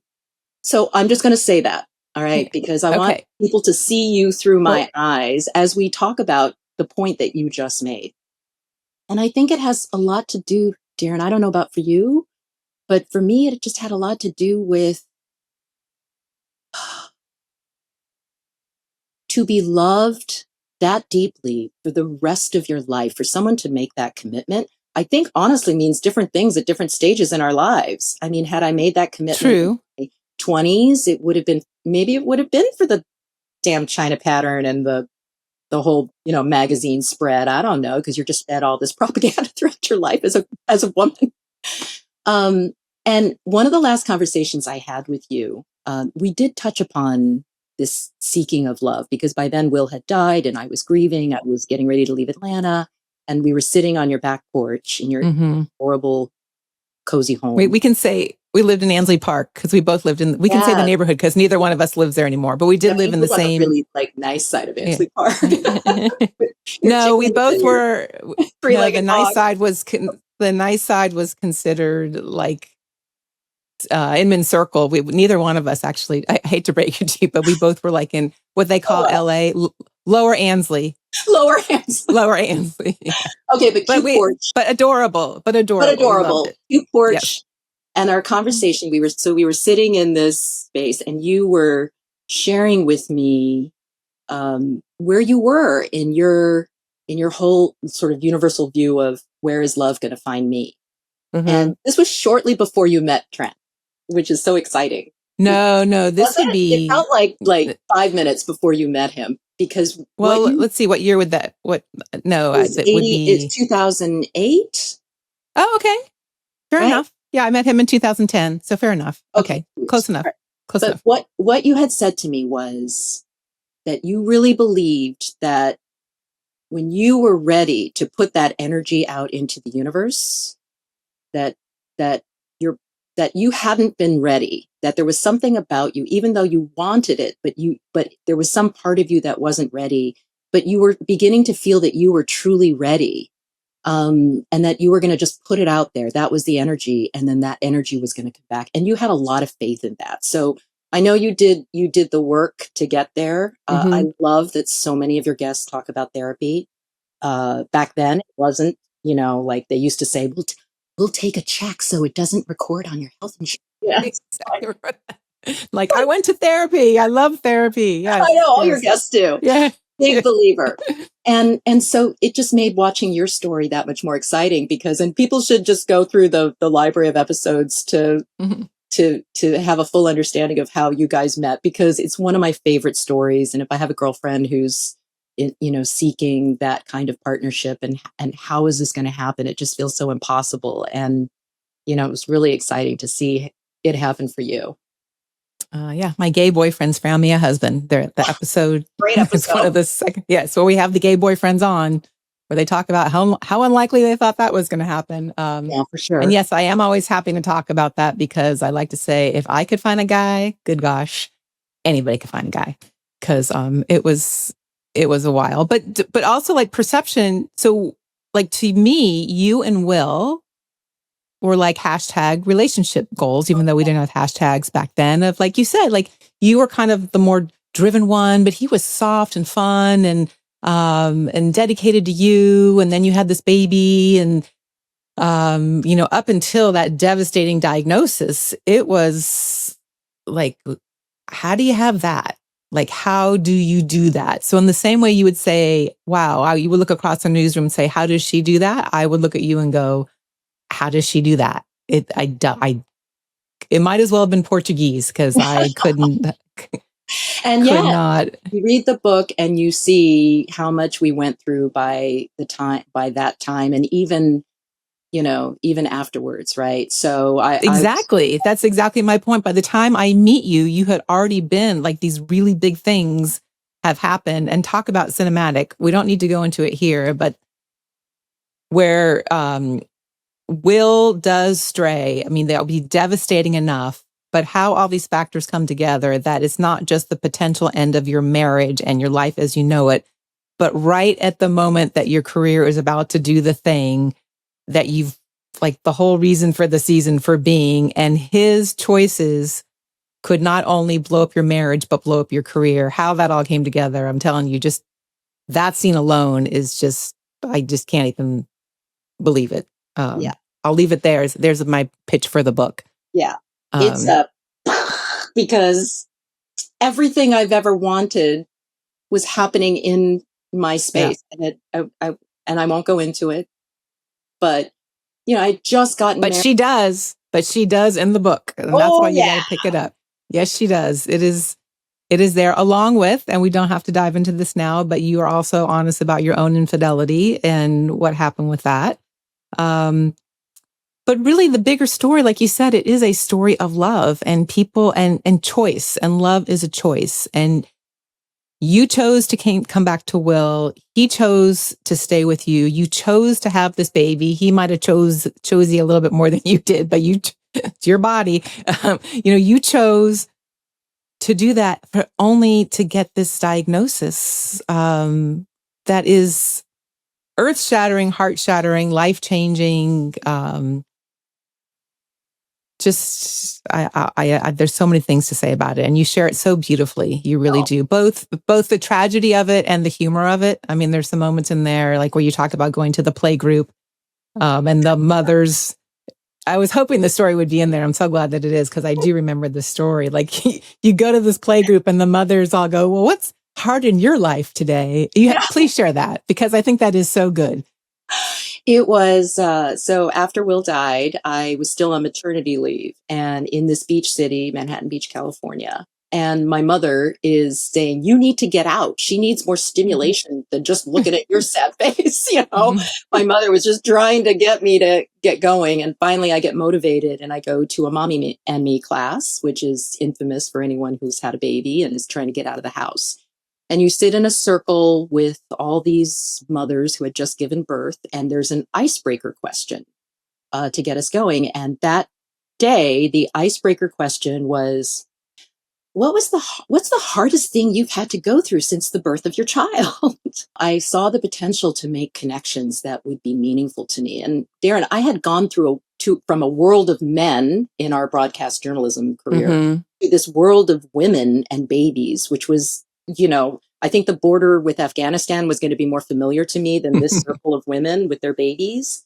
so I'm just going to say that, all right, because I want people to see you through my eyes as we talk about the point that you just made. And I think it has a lot to do, Daryn, I don't know about for you, but for me, it just had a lot to do with to be loved that deeply for the rest of your life, for someone to make that commitment, I think honestly means different things at different stages in our lives. I mean, had I made that commitment in my 20s, it would have been for the damn China pattern and the whole, magazine spread. I don't know, because you're just fed all this propaganda throughout your life as a woman. And one of the last conversations I had with you, we did touch upon this seeking of love, because by then Will had died and I was grieving. I was getting ready to leave Atlanta, and we were sitting on your back porch in your horrible, cozy home. Wait, we can say we lived in Ansley Park because we both lived in. We can say the neighborhood because neither one of us lives there anymore. But we did live in the same. Really nice side of Ansley Park. No, we both were. The nice side was considered like Inman Circle. Neither one of us actually. I hate to break it to you, but we both were like in what they call L.A. Lower Ansley. Lower Ansley. Yeah. Okay, but cute porch. But adorable. Cute porch. Yes. And our conversation, we were sitting in this space, and you were sharing with me where you were in your whole sort of universal view of where is love going to find me. Mm-hmm. And this was shortly before you met Trent, which is so exciting. No, this would be. It felt like 5 minutes before you met him, because. Let's see, what year would that? What? No, it would be. It's 2008. Oh, okay, fair enough. Yeah, I met him in 2010, so fair enough. Okay, close enough. Right. Close enough. What you had said to me was that you really believed that when you were ready to put that energy out into the universe, that you hadn't been ready, that there was something about you, even though you wanted it, but there was some part of you that wasn't ready, but you were beginning to feel that you were truly ready. And that you were going to just put it out there. That was the energy. And then that energy was going to come back. And you had a lot of faith in that. So I know you did the work to get there. I love that so many of your guests talk about therapy. Back then, it wasn't, like they used to say, we'll take a check so it doesn't record on your health insurance. Yeah. Exactly. Like, I went to therapy. I love therapy. Yes, I know all your guests do. Yeah. Big believer. And so it just made watching your story that much more exciting, and people should just go through the library of episodes to have a full understanding of how you guys met, because it's one of my favorite stories. And if I have a girlfriend who's seeking that kind of partnership and how is this going to happen, it just feels so impossible. And it was really exciting to see it happen for you. Yeah, my gay boyfriends found me a husband. The episode, Great it's one episode. of the second. Yeah, so we have the gay boyfriends on where they talk about how unlikely they thought that was going to happen. Yeah, for sure. And yes, I am always happy to talk about that because I like to say if I could find a guy, good gosh, anybody could find a guy because it was a while. But also like perception. So like to me, you and Will were like hashtag relationship goals, even though we didn't have hashtags back then. Of like you said, like you were kind of the more driven one, but he was soft and fun and dedicated to you. And then you had this baby, and up until that devastating diagnosis, it was like, how do you have that? Like, how do you do that? So in the same way you would say, wow, you would look across the newsroom and say, how does she do that? I would look at you and go, how does she do that? It might as well have been Portuguese because I couldn't. And could not. You read the book and you see how much we went through by that time, and even afterwards, right? So Exactly. That's exactly my point. By the time I meet you, you had already been like these really big things have happened. And talk about cinematic. We don't need to go into it here, but where Will does stray. I mean, they'll be devastating enough, but how all these factors come together, that it's not just the potential end of your marriage and your life as you know it, but right at the moment that your career is about to do the thing that you've like the whole reason for the season for being, and his choices could not only blow up your marriage, but blow up your career. How that all came together, I'm telling you, just that scene alone is just, I just can't even believe it. Yeah. I'll leave it there. There's my pitch for the book. Yeah. It's because everything I've ever wanted was happening in my space. Yeah. And I won't go into it, but I just gotten married. She does in the book. And that's why you got to pick it up. Yes, she does. It is there along with, and we don't have to dive into this now, but you are also honest about your own infidelity and what happened with that. But really the bigger story, like you said, it is a story of love and people and choice, and love is a choice. And you chose to come back to Will. He chose to stay with you. You chose to have this baby. He might have chose you a little bit more than you did, but it's your body. You chose to do that for only to get this diagnosis that is earth-shattering, heart-shattering, life-changing. There's so many things to say about it, and you share it so beautifully. You really do. Both the tragedy of it and the humor of it. I mean, there's some moments in there, like where you talk about going to the play group, and the mothers. I was hoping the story would be in there. I'm so glad that it is, because I do remember the story. Like you go to this play group, and the mothers all go, "Well, what's hard in your life today?" Please share that, because I think that is so good. It was, so after Will died, I was still on maternity leave and in this beach city, Manhattan Beach, California. And my mother is saying, you need to get out. She needs more stimulation than just looking at your sad face. My mother was just trying to get me to get going. And finally I get motivated and I go to a mommy and me class, which is infamous for anyone who's had a baby and is trying to get out of the house. And you sit in a circle with all these mothers who had just given birth, and there's an icebreaker question to get us going. And that day, the icebreaker question was, what's the hardest thing you've had to go through since the birth of your child? I saw the potential to make connections that would be meaningful to me. And Daryn, I had gone from a world of men in our broadcast journalism career to this world of women and babies, which was, I think the border with Afghanistan was going to be more familiar to me than this circle of women with their babies.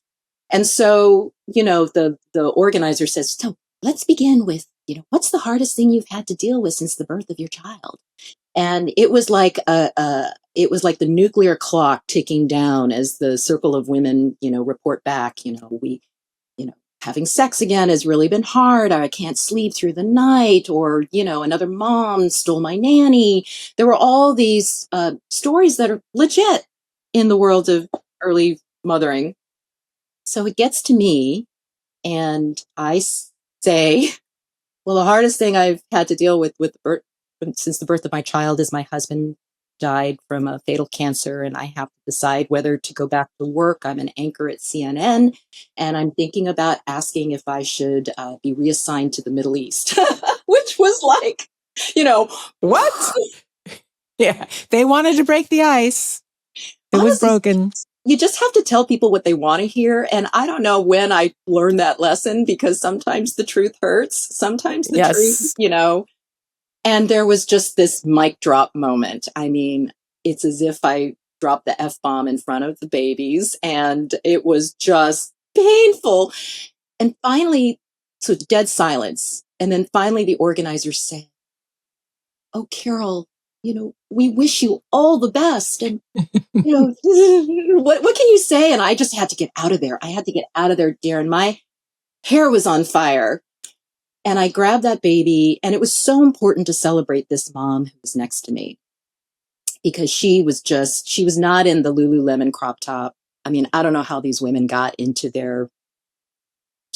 And so, the organizer says, so let's begin with, what's the hardest thing you've had to deal with since the birth of your child? And it was like it was like the nuclear clock ticking down as the circle of women, report back, having sex again has really been hard. I can't sleep through the night, or, another mom stole my nanny. There were all these stories that are legit in the world of early mothering. So it gets to me, And I say, well, the hardest thing I've had to deal with the birth, since the birth of my child, is my husband died from a fatal cancer, and I have to decide whether to go back to work. I'm an anchor at CNN, and I'm thinking about asking if I should be reassigned to the Middle East, which was like, what? Yeah, they wanted to break the ice. It was broken. You just have to tell people what they want to hear. And I don't know when I learned that lesson, because sometimes the truth hurts. Sometimes the truth, and there was just this mic drop moment. I mean, it's as if I dropped the F-bomb in front of the babies, and it was just painful. And finally, so dead silence. And then finally the organizers said, "Oh, Carol, we wish you all the best. And, what can you say?" And I just had to get out of there. I had to get out of there, Daryn. My hair was on fire. And I grabbed that baby, and it was so important to celebrate this mom who was next to me, because she was not in the Lululemon crop top. I mean, I don't know how these women got into their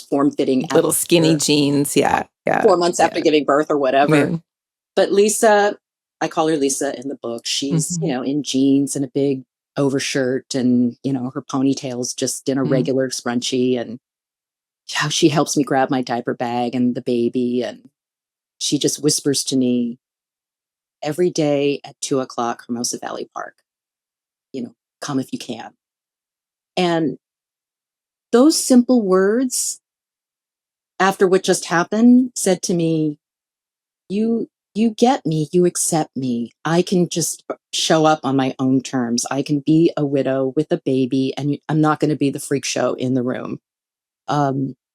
form-fitting little skinny jeans. Yeah. 4 months after giving birth or whatever. Yeah. But Lisa, I call her Lisa in the book. She's, in jeans and a big overshirt, and, her ponytail's just in a regular scrunchie, and she helps me grab my diaper bag and the baby. And she just whispers to me every day at 2:00, Hermosa Valley Park, come if you can. And those simple words, after what just happened, said to me, you get me, you accept me. I can just show up on my own terms. I can be a widow with a baby, and I'm not going to be the freak show in the room.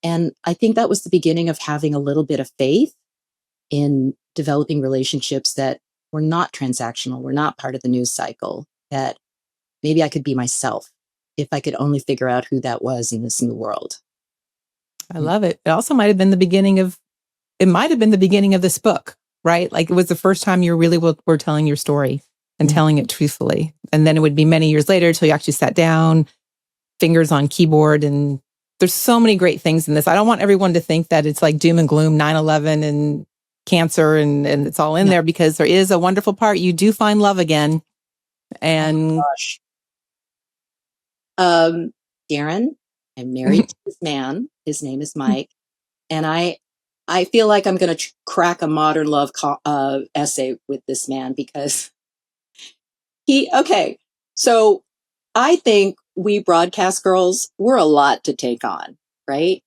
And I think that was the beginning of having a little bit of faith in developing relationships that were not transactional, were not part of the news cycle, that maybe I could be myself if I could only figure out who that was in this new world. I love it. It also might have been the beginning of this book, right? Like, it was the first time you really were telling your story and telling it truthfully. And then it would be many years later till you actually sat down, fingers on keyboard. And there's so many great things in this. I don't want everyone to think that it's like doom and gloom, 9/11 and cancer and it's all in there, because there is a wonderful part. You do find love again. And Daryn, I'm married to this man. His name is Mike. And I feel like I'm going to crack a modern love essay with this man, because so I think we broadcast girls, we're a lot to take on, right?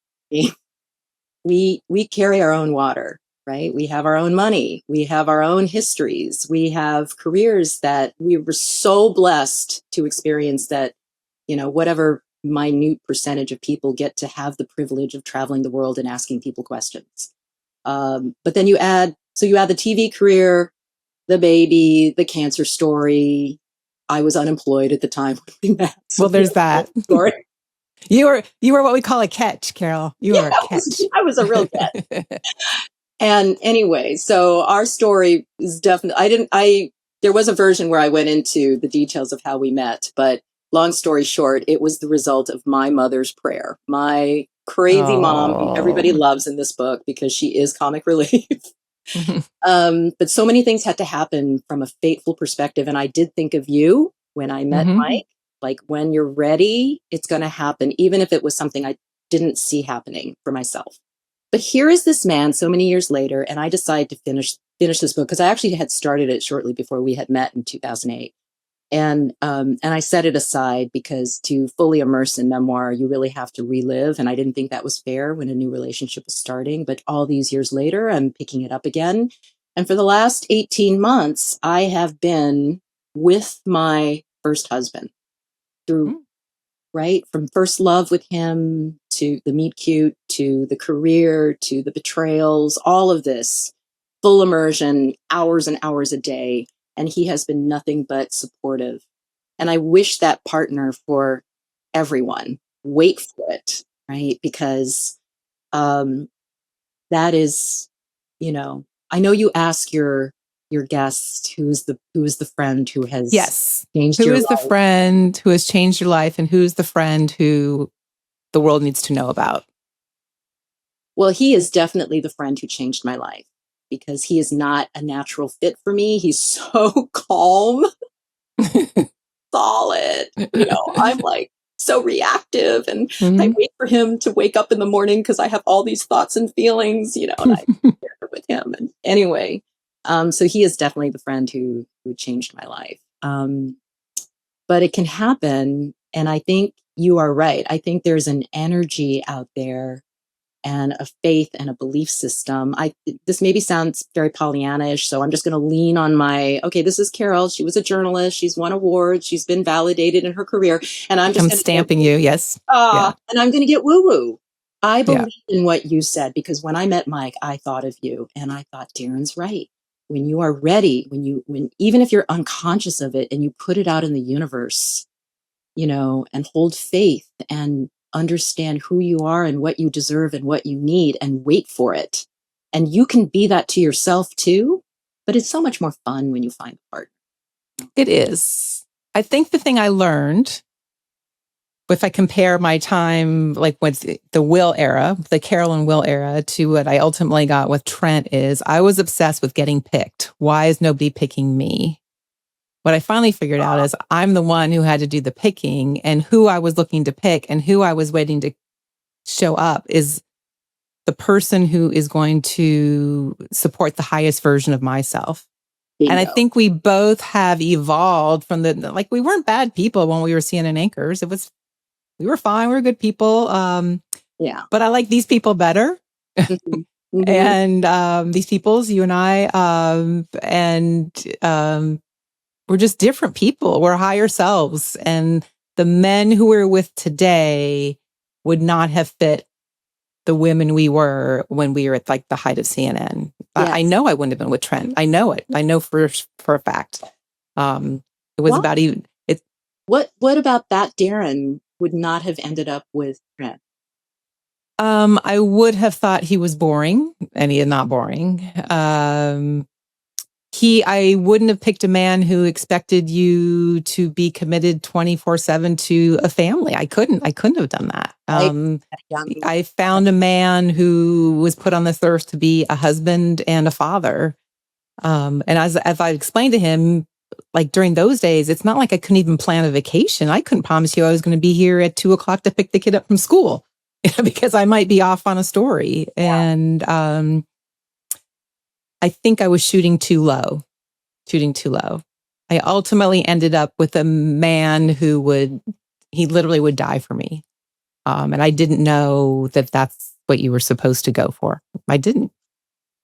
We carry our own water, right? We have our own money. We have our own histories. We have careers that we were so blessed to experience, that, whatever minute percentage of people get to have the privilege of traveling the world and asking people questions. But then you add the TV career, the baby, the cancer story. I was unemployed at the time when we met. So there's that story. You were what we call a catch, Carol. You were a catch. I was a real catch. And anyway, so our story is definitely, there was a version where I went into the details of how we met, but long story short, it was the result of my mother's prayer. My crazy mom, who everybody loves in this book because she is comic relief. But so many things had to happen from a fateful perspective. And I did think of you when I met Mike. Like, when you're ready, it's going to happen, even if it was something I didn't see happening for myself. But here is this man so many years later, and I decided to finish this book, because I actually had started it shortly before we had met in 2008. And I set it aside, because to fully immerse in memoir, you really have to relive. And I didn't think that was fair when a new relationship was starting. But all these years later, I'm picking it up again. And for the last 18 months, I have been with my first husband through, right? From first love with him, to the meet cute, to the career, to the betrayals, all of this, full immersion, hours and hours a day. And he has been nothing but supportive. And I wish that partner for everyone. Wait for it, right? Because that is, I know you ask your guests, who is the friend who has changed your life? Who is the friend who has changed your life, and who's the friend who the world needs to know about? Well, he is definitely the friend who changed my life because he is not a natural fit for me. He's so calm, solid. I'm like so reactive, and I Mhm. wait for him to wake up in the morning because I have all these thoughts and feelings, and I share with him. And anyway, so he is definitely the friend who changed my life. But it can happen, and I think you are right. I think there's an energy out there and a faith and a belief system. This maybe sounds very Pollyannish, so I'm just going to lean on okay, this is Carol. She was a journalist. She's won awards. She's been validated in her career. And I'm just I'm going stamping you. Yes. Yeah. and I'm going to get woo woo. I Yeah. believe in what you said because when I met Mike, I thought of you and I thought Daryn's right. When you are ready, when even if you're unconscious of it and you put it out in the universe, and hold faith and understand who you are and what you deserve and what you need and wait for it. And you can be that to yourself too, but it's so much more fun when you find a partner. It is. I think the thing I learned, if I compare my time, like with the Will era, the Carol and Will era, to what I ultimately got with Trent, is I was obsessed with getting picked. Why is nobody picking me? What I finally figured out is I'm the one who had to do the picking, and who I was looking to pick and who I was waiting to show up is the person who is going to support the highest version of myself. Bingo. And I think we both have evolved from we weren't bad people when we were CNN anchors. We were fine. We were good people. Yeah. But I like these people better. Mm-hmm. Mm-hmm. And these peoples, you and I, we're just different people. We're higher selves. And the men who we're with today would not have fit the women we were when we were at like the height of CNN. Yes. I know I wouldn't have been with Trent. I know it. I know for a fact. It was Why? about even. What about that Daryn would not have ended up with Trent? I would have thought he was boring, and he is not boring. I wouldn't have picked a man who expected you to be committed 24/7 to a family. I couldn't have done that. I found a man who was put on this earth to be a husband and a father. And as I explained to him, like during those days, it's not like I couldn't even plan a vacation. I couldn't promise you I was going to be here at 2:00 to pick the kid up from school because I might be off on a story. Yeah. And I think I was shooting too low. I ultimately ended up with a man he literally would die for me. And I didn't know that that's what you were supposed to go for. I didn't.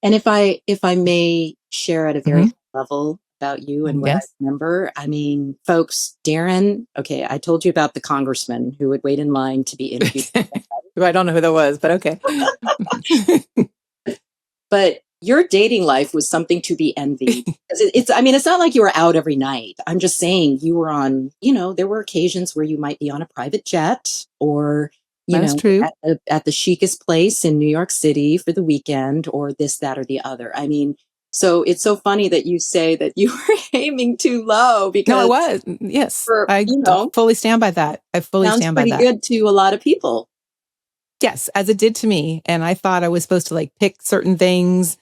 And if I may share at a very high level about you and what I remember, I mean, folks, Daryn, okay, I told you about the congressman who would wait in line to be interviewed. I don't know who that was, but okay. But your dating life was something to be envied. It's not like you were out every night. I'm just saying you were on, there were occasions where you might be on a private jet or, That's true. at the chicest place in New York City for the weekend or this, that, or the other. I mean, so it's so funny that you say that you were aiming too low because. No, I was. Yes. I fully stand by that. I fully stand by that. Sounds pretty good to a lot of people. Yes, as it did to me. And I thought I was supposed to like pick certain things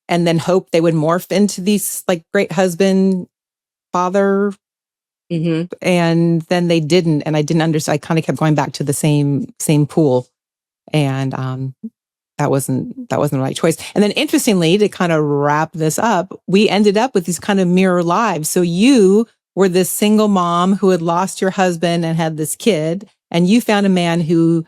and then hope they would morph into these like great husband, father. Mm-hmm. And then they didn't. And I didn't understand. I kind of kept going back to the same pool. And that wasn't the right choice. And then interestingly, to kind of wrap this up, we ended up with these kind of mirror lives. So you were this single mom who had lost your husband and had this kid. And you found a man who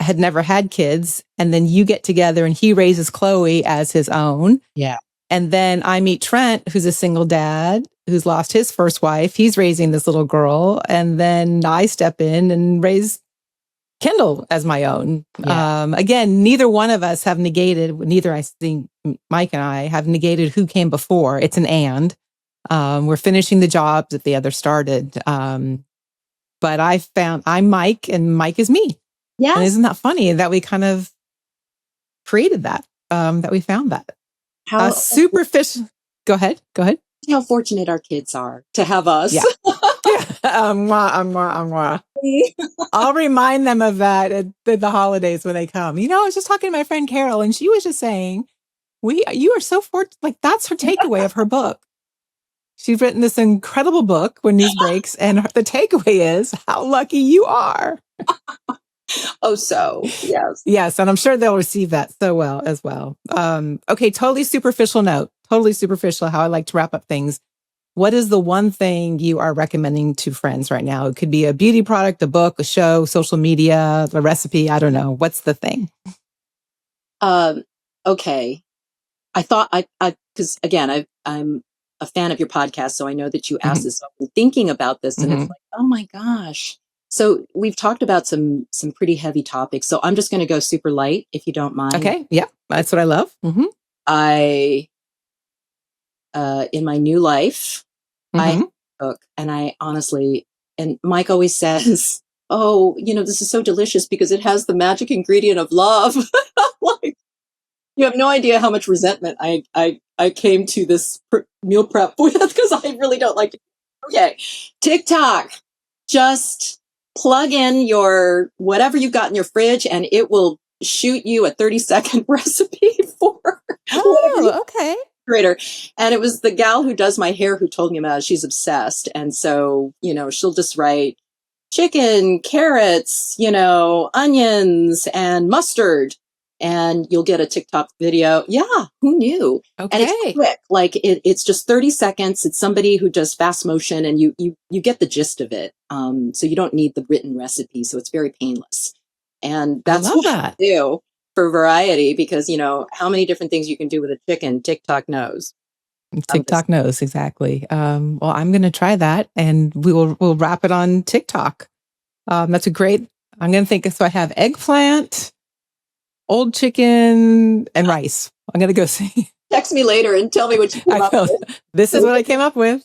had never had kids, and then you get together and he raises Chloe as his own. Yeah. And then I meet Trent, who's a single dad, who's lost his first wife. He's raising this little girl. And then I step in and raise Kendall as my own. Yeah. Again, neither one of us have negated, I think Mike and I have negated who came before. It's an and. We're finishing the jobs that the other started. But I'm Mike and Mike is me. Yes. And isn't that funny that we kind of created that, that we found that? How superficial. Go ahead. How fortunate our kids are to have us. Yeah. Mwah. I'll remind them of that at the holidays when they come. I was just talking to my friend Carol, and she was just saying, you are so fortunate. Like, that's her takeaway of her book. She's written this incredible book, When News Breaks, and the takeaway is how lucky you are. Oh, so yes. Yes, and I'm sure they'll receive that so well as well. Okay, totally superficial note. Totally superficial, how I like to wrap up things. What is the one thing you are recommending to friends right now? It could be a beauty product, a book, a show, social media, a recipe. I don't know. What's the thing? Okay. I thought because again, I'm a fan of your podcast, so I know that you asked this. So I've been thinking about this, and it's like, oh my gosh. So we've talked about some pretty heavy topics. So I'm just going to go super light, if you don't mind. Okay. Yeah, that's what I love. I in my new life, I have a book, and I honestly, and Mike always says, "Oh, this is so delicious because it has the magic ingredient of love." Like, you have no idea how much resentment I came to this meal prep with, because I really don't like it. Okay, TikTok, just plug in your whatever you've got in your fridge, and it will shoot you a 30-second recipe for okay. Creator. And it was the gal who does my hair who told me about it. She's obsessed, and so she'll just write chicken, carrots, onions, and mustard. And you'll get a TikTok video. Yeah, who knew? Okay. And it's quick. Like it's just 30 seconds. It's somebody who does fast motion, and you get the gist of it. So you don't need the written recipe. So it's very painless. And that's what I do for variety, because how many different things you can do with a chicken, TikTok knows. TikTok knows, exactly. Well, I'm going to try that, and we'll wrap it on TikTok. That's a great. I'm going to think. So I have eggplant, old chicken, and rice. I'm going to go see. Text me later and tell me what you came up with. This is what I came up with.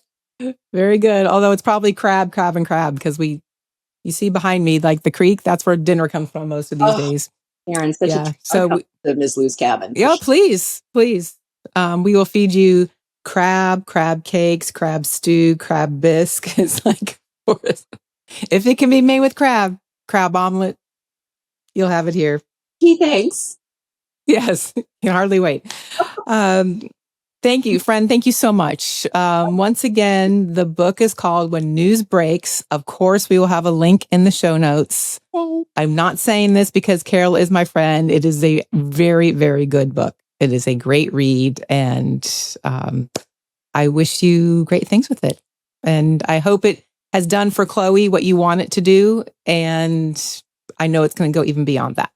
Very good. Although it's probably crab, because you see behind me, like the creek, that's where dinner comes from most of these days. Daryn, such a Ms. Lou's cabin. Yeah, please. We will feed you crab cakes, crab stew, crab biscuits. Like, if it can be made with crab omelet, you'll have it here. Gee, thanks. Yes, can hardly wait. Thank you, friend. Thank you so much. Once again, the book is called When News Breaks. Of course, we will have a link in the show notes. I'm not saying this because Carol is my friend. It is a very, very good book. It is a great read, and I wish you great things with it. And I hope it has done for Chloe what you want it to do. And I know it's going to go even beyond that.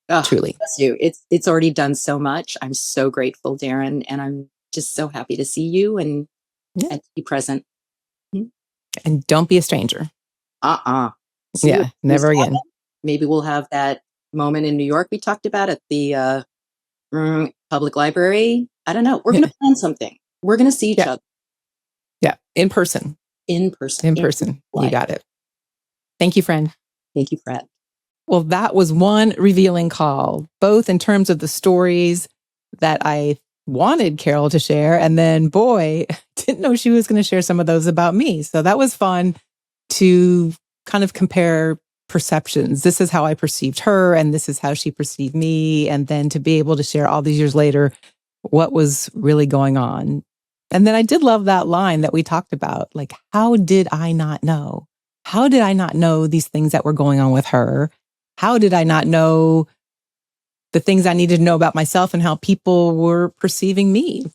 Oh, truly. Bless you. It's already done so much. I'm so grateful, Daryn, and I'm just so happy to see you and to be present. And don't be a stranger. Yeah, never again. Maybe we'll have that moment in New York we talked about at the public library. I don't know. We're going to plan something. We're going to see each other. Yeah, in person. In person. You got it. Thank you, friend. Thank you, Fred. Well, that was one revealing call, both in terms of the stories that I wanted Carol to share. And then, boy, didn't know she was going to share some of those about me. So that was fun to kind of compare perceptions. This is how I perceived her, and this is how she perceived me. And then to be able to share all these years later what was really going on. And then I did love that line that we talked about. Like, how did I not know? How did I not know these things that were going on with her? How did I not know the things I needed to know about myself and how people were perceiving me?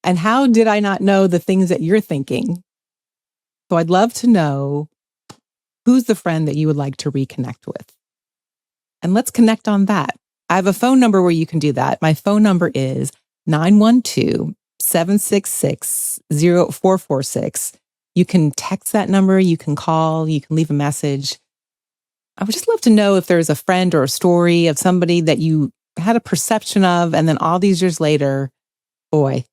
And how did I not know the things that you're thinking? So I'd love to know, who's the friend that you would like to reconnect with? And let's connect on that. I have a phone number where you can do that. My phone number is 912-766-0446. You can text that number, you can call, you can leave a message. I would just love to know if there's a friend or a story of somebody that you had a perception of, and then all these years later, boy,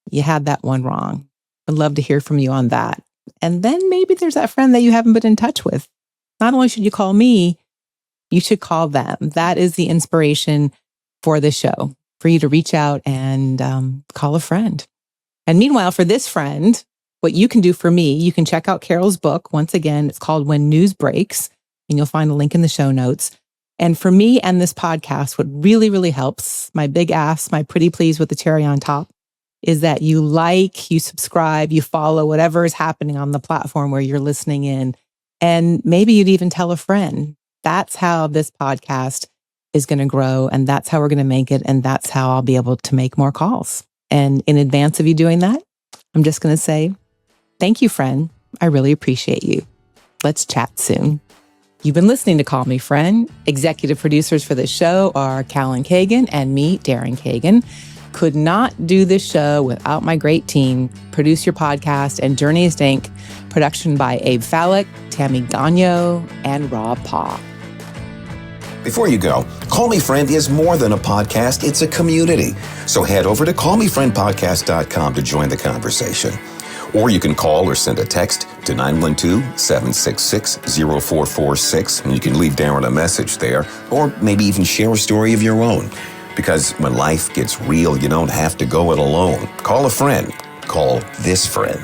you had that one wrong. I'd love to hear from you on that. And then maybe there's that friend that you haven't been in touch with. Not only should you call me, you should call them. That is the inspiration for this show, for you to reach out and call a friend. And meanwhile, for this friend, what you can do for me, you can check out Carol's book. Once again, it's called When News Breaks, and you'll find a link in the show notes. And for me and this podcast, what really, really helps, my big ask, my pretty please with the cherry on top, is that you like, you subscribe, you follow whatever is happening on the platform where you're listening in. And maybe you'd even tell a friend. That's how this podcast is going to grow. And that's how we're going to make it. And that's how I'll be able to make more calls. And in advance of you doing that, I'm just going to say, thank you, friend. I really appreciate you. Let's chat soon. You've been listening to Call Me Friend. Executive producers for this show are Carol Lin Kagan and me, Daryn Kagan. Could not do this show without my great team. Produce Your Podcast and Journeys Inc. Production by Abe Fallick, Tammy Gagno, and Rob Paw. Before you go, Call Me Friend is more than a podcast, it's a community. So head over to callmefriendpodcast.com to join the conversation. Or you can call or send a text to 912-766-0446, and you can leave Daryn a message there, or maybe even share a story of your own. Because when life gets real, you don't have to go it alone. Call a friend. Call this friend.